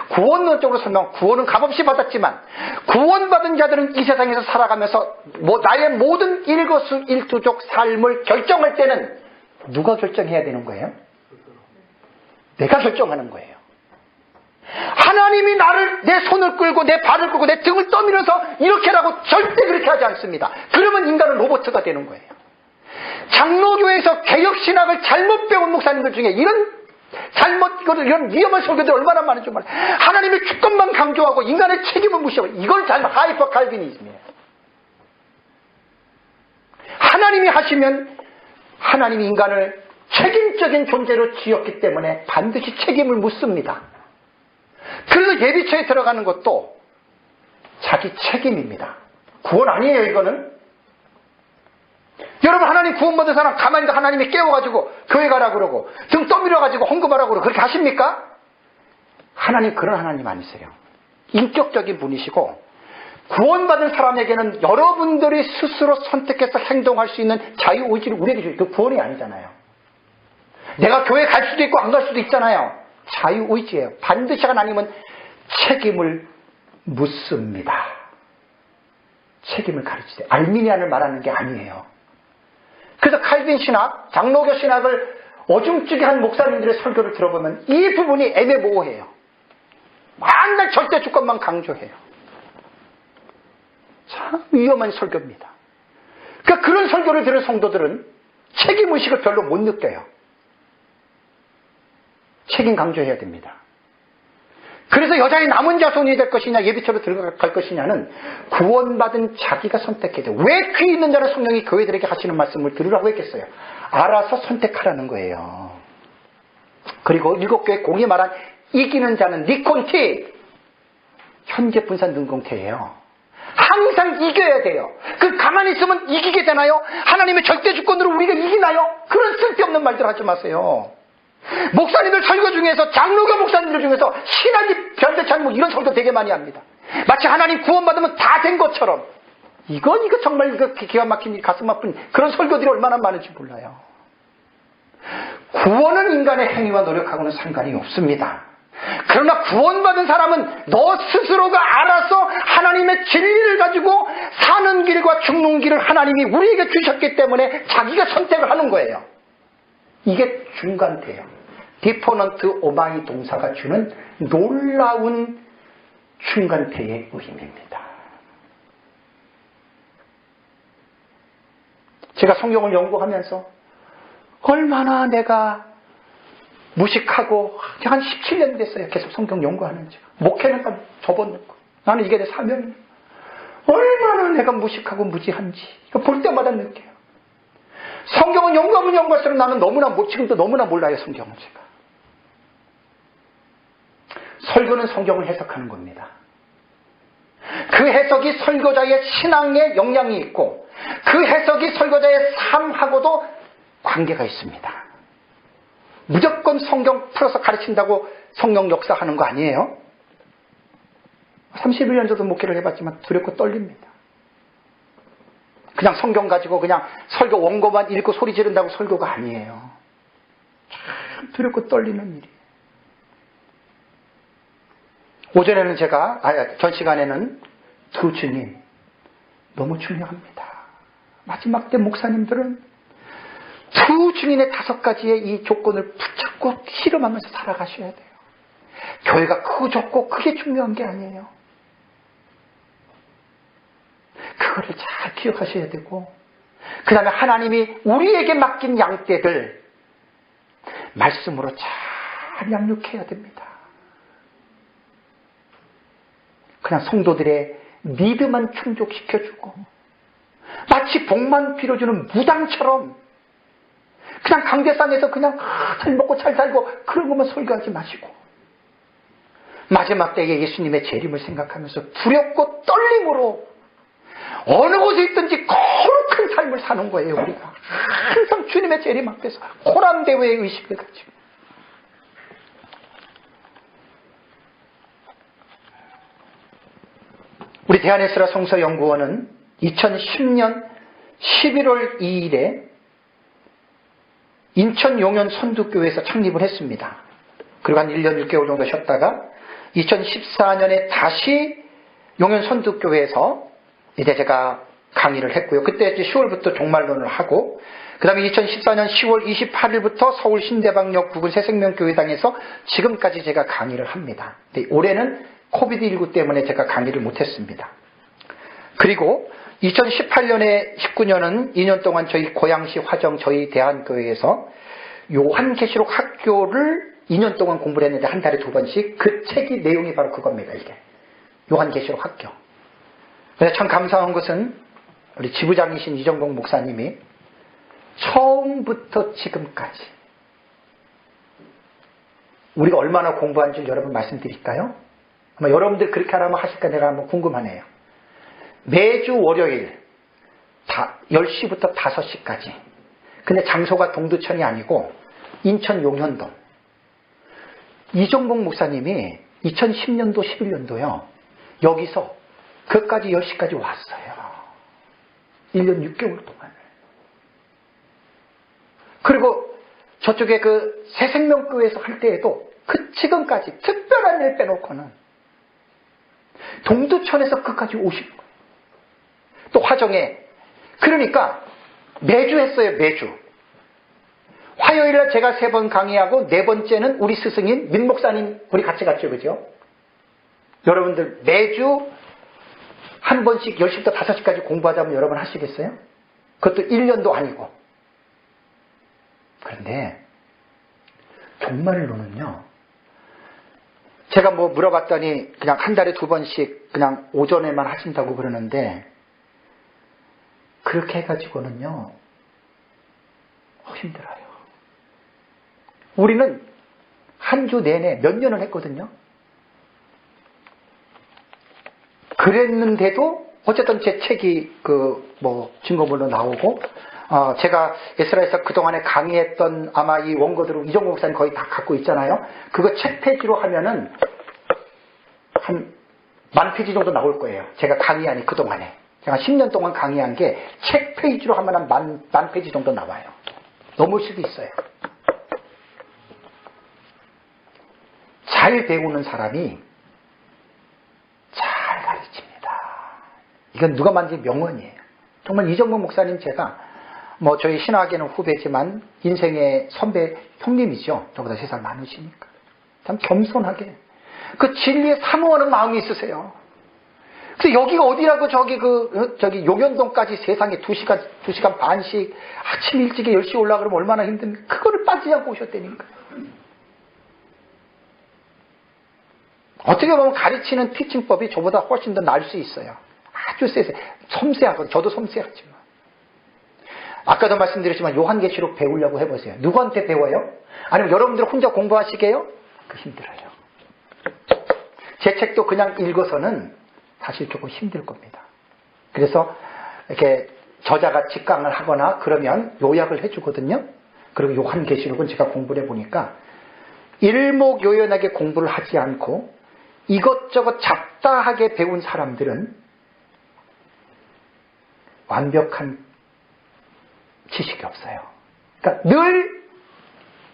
구원론적으로 설명, 구원은 값없이 받았지만 구원받은 자들은 이 세상에서 살아가면서 나의 모든 일거수일투족 삶을 결정할 때는 누가 결정해야 되는 거예요? 내가 결정하는 거예요. 하나님이 내 손을 끌고 내 발을 끌고 내 등을 떠밀어서 이렇게 하라고 절대 그렇게 하지 않습니다. 그러면 인간은 로봇가 되는 거예요. 장로교에서 개혁신학을 잘못 배운 목사님들 중에 이런 위험한 설교들 얼마나 많은 줄 몰라요. 하나님의 주권만 강조하고 인간의 책임을 무시하고, 이걸 하이퍼 칼빈이즘이에요. 하나님이 하시면 하나님이 인간을 책임적인 존재로 지었기 때문에 반드시 책임을 묻습니다. 그래서 예비처에 들어가는 것도 자기 책임입니다. 구원 아니에요, 이거는. 여러분, 하나님 구원받은 사람 가만히 있는데 하나님이 깨워가지고 교회 가라 그러고 등 떠밀어가지고 헌금하라고 그러고 그렇게 하십니까? 하나님 그런 하나님 아니세요. 인격적인 분이시고, 구원받은 사람에게는 여러분들이 스스로 선택해서 행동할 수 있는 자유의지를 우리에게 주죠. 그 구원이 아니잖아요. 내가 교회 갈 수도 있고 안 갈 수도 있잖아요. 자유의지예요. 반드시 하나님은 책임을 묻습니다. 책임을 가르치세요. 알미니안을 말하는 게 아니에요. 그래서 칼빈 신학, 장로교 신학을 어중뜨게 한 목사님들의 설교를 들어보면 이 부분이 애매모호해요. 맨날 절대 주권만 강조해요. 참 위험한 설교입니다. 그러니까 그런 설교를 들은 성도들은 책임의식을 별로 못 느껴요. 책임 강조해야 됩니다. 그래서 여자의 남은 자손이 될 것이냐 예비처로 들어갈 것이냐는 구원받은 자기가 선택해야 돼요. 왜 귀 있는 자를 성령이 교회들에게 하시는 말씀을 들으라고 했겠어요? 알아서 선택하라는 거예요. 그리고 7교회 공이 말한 이기는 자는 니콘티, 현재 분산 능공태예요. 항상 이겨야 돼요. 그 가만히 있으면 이기게 되나요? 하나님의 절대 주권으로 우리가 이기나요? 그런 쓸데없는 말들 하지 마세요. 목사님들 설교 중에서, 장로교 목사님들 중에서 신학이 변대찬 뭐 이런 설교 되게 많이 합니다. 마치 하나님 구원받으면 다 된 것처럼. 이거 정말 기가 막힌 가슴 아픈 그런 설교들이 얼마나 많은지 몰라요. 구원은 인간의 행위와 노력하고는 상관이 없습니다. 그러나 구원받은 사람은 너 스스로가 알아서 하나님의 진리를 가지고 사는 길과 죽는 길을 하나님이 우리에게 주셨기 때문에 자기가 선택을 하는 거예요. 이게 중간태예요. 디포넌트 오마이 동사가 주는 놀라운 중간태의 의미입니다. 제가 성경을 연구하면서 얼마나 내가 무식하고 한 17년 됐어요. 계속 성경 연구하는 지. 목회는 접어놓고. 나는 이게 내 사명이에요. 얼마나 내가 무식하고 무지한지 볼 때마다 느껴요. 성경은 연구하면 연구할수록 나는 지금도 너무나 몰라요. 성경은 제가. 설교는 성경을 해석하는 겁니다. 그 해석이 설교자의 신앙에 영향이 있고 그 해석이 설교자의 삶하고도 관계가 있습니다. 무조건 성경 풀어서 가르친다고 성령 역사하는 거 아니에요? 31년 정도 목회를 해봤지만 두렵고 떨립니다. 그냥 성경 가지고 그냥 설교 원고만 읽고 소리 지른다고 설교가 아니에요. 참 두렵고 떨리는 일이에요. 오전에는 전 시간에는 두 주님 너무 중요합니다. 마지막 때 목사님들은 두 증인의 5가지의 이 조건을 붙잡고 실험하면서 살아가셔야 돼요. 교회가 크고 좁고 크게 중요한 게 아니에요. 그거를 잘 기억하셔야 되고 그 다음에 하나님이 우리에게 맡긴 양떼들 말씀으로 잘 양육해야 됩니다. 그냥 성도들의 믿음만 충족시켜주고 마치 복만 빌어주는 무당처럼 그냥 강대상에서 그냥 잘 먹고 잘 살고 그런 것만 설교하지 마시고 마지막 때에 예수님의 재림을 생각하면서 두렵고 떨림으로 어느 곳에 있든지 거룩한 삶을 사는 거예요. 우리가 항상 주님의 재림 앞에서 호람대회의 의식을 가지고 우리 대한에스라 성서연구원은 2010년 11월 2일에 인천 용현 선두교회에서 창립을 했습니다. 그리고 한 1년 6개월 정도 쉬었다가 2014년에 다시 용현 선두교회에서 이제 제가 강의를 했고요. 그때 이제 10월부터 종말론을 하고 그 다음에 2014년 10월 28일부터 서울 신대방역 부근 새생명교회당에서 지금까지 제가 강의를 합니다. 근데 올해는 코비드19 때문에 제가 강의를 못했습니다. 그리고 2018년에 19년은 2년 동안 저희 고양시 화정 저희 대한교회에서 요한계시록 학교를 2년 동안 공부를 했는데 한 달에 2번씩 그 책이 내용이 바로 그겁니다. 이게 요한계시록 학교. 그래서 참 감사한 것은 우리 지부장이신 이정복 목사님이 처음부터 지금까지 우리가 얼마나 공부한 줄 여러분 말씀드릴까요? 아마 여러분들 그렇게 하라면 하실까 내가 한번 궁금하네요. 매주 월요일 10시부터 5시까지. 근데 장소가 동두천이 아니고 인천 용현동. 이정복 목사님이 2010년도 11년도요. 여기서 그까지 10시까지 왔어요. 1년 6개월 동안. 그리고 저쪽에 그 새생명교회에서 할 때에도 그 지금까지 특별한 일 빼놓고는 동두천에서 끝까지 오시고 또 화정에 그러니까 매주 했어요. 매주. 화요일날 제가 3번 강의하고 4번째는 우리 스승인 민 목사님 우리 같이 갔죠. 그죠? 여러분들 매주 한 번씩 10시부터 5시까지 공부하자면 여러분 하시겠어요? 그것도 1년도 아니고. 그런데 정말로는요. 제가 뭐 물어봤더니 그냥 한 달에 2번씩 그냥 오전에만 하신다고 그러는데 그렇게 해가지고는요. 힘들어요. 우리는 한 주 내내 몇 년을 했거든요. 그랬는데도 어쨌든 제 책이 증거물로 나오고 제가 에스라에서 그동안에 강의했던 아마 이 원고들을 이종국 목사님 거의 다 갖고 있잖아요. 그거 책 페이지로 하면은 한 10,000페이지 정도 나올 거예요. 제가 강의하니 그동안에. 제가 10년 동안 강의한 게 책 페이지로 하면 한 10,000페이지 정도 나와요. 넘을 수도 있어요. 잘 배우는 사람이 잘 가르칩니다. 이건 누가 만든 명언이에요. 정말 이정국 목사님 제가 저희 신학에는 후배지만 인생의 선배 형님이죠. 저보다 3살 많으시니까. 참 겸손하게. 그 진리에 사모하는 마음이 있으세요. 그래서 여기가 어디라고 저기 용현동까지 세상에 2시간 반씩 아침 일찍에 10시 올라가면 얼마나 힘듭니까? 그거를 빠지지 않고 오셨다니까. 어떻게 보면 가르치는 티칭법이 저보다 훨씬 더 나을 수 있어요. 아주 세세요. 섬세하고 저도 섬세하지만. 아까도 말씀드렸지만 요한계시록 배우려고 해보세요. 누구한테 배워요? 아니면 여러분들 혼자 공부하시게요? 힘들어요. 제 책도 그냥 읽어서는 사실 조금 힘들 겁니다. 그래서 이렇게 저자가 직강을 하거나 그러면 요약을 해주거든요. 그리고 요한계시록은 제가 공부를 해보니까 일목요연하게 공부를 하지 않고 이것저것 잡다하게 배운 사람들은 완벽한 지식이 없어요. 그러니까 늘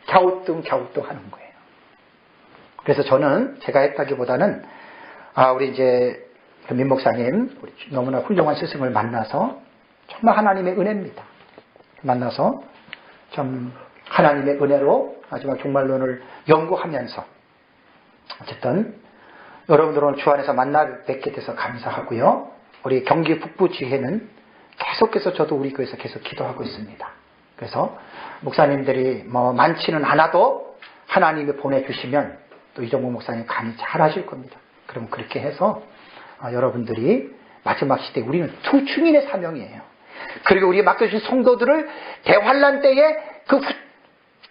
갸우뚱하는 거예요. 그래서 저는 제가 했다기보다는 우리 이제 민 목사님 우리 너무나 훌륭한 스승을 만나서 정말 하나님의 은혜입니다. 만나서 좀 하나님의 은혜로 마지막 종말론을 연구하면서 어쨌든 여러분들 오늘 주 안에서 만나 뵙게 돼서 감사하고요. 우리 경기 북부 지회는 계속해서 저도 우리 교회에서 계속 기도하고 있습니다. 그래서 목사님들이 많지는 않아도 하나님이 보내주시면 또 이정국 목사님 간이 잘 하실 겁니다. 그럼 그렇게 해서 여러분들이 마지막 시대에 우리는 두 증인의 사명이에요. 그리고 우리 맡겨주신 성도들을 대환란 때에 그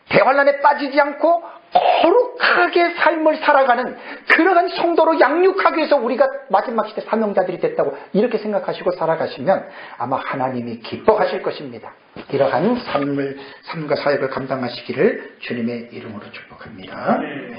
대환란에 빠지지 않고 거룩하게 삶을 살아가는 그러한 성도로 양육하기 위해서 우리가 마지막 시대 사명자들이 됐다고 이렇게 생각하시고 살아가시면 아마 하나님이 기뻐하실 것입니다. 이러한 삶과 사역을 감당하시기를 주님의 이름으로 축복합니다. 네.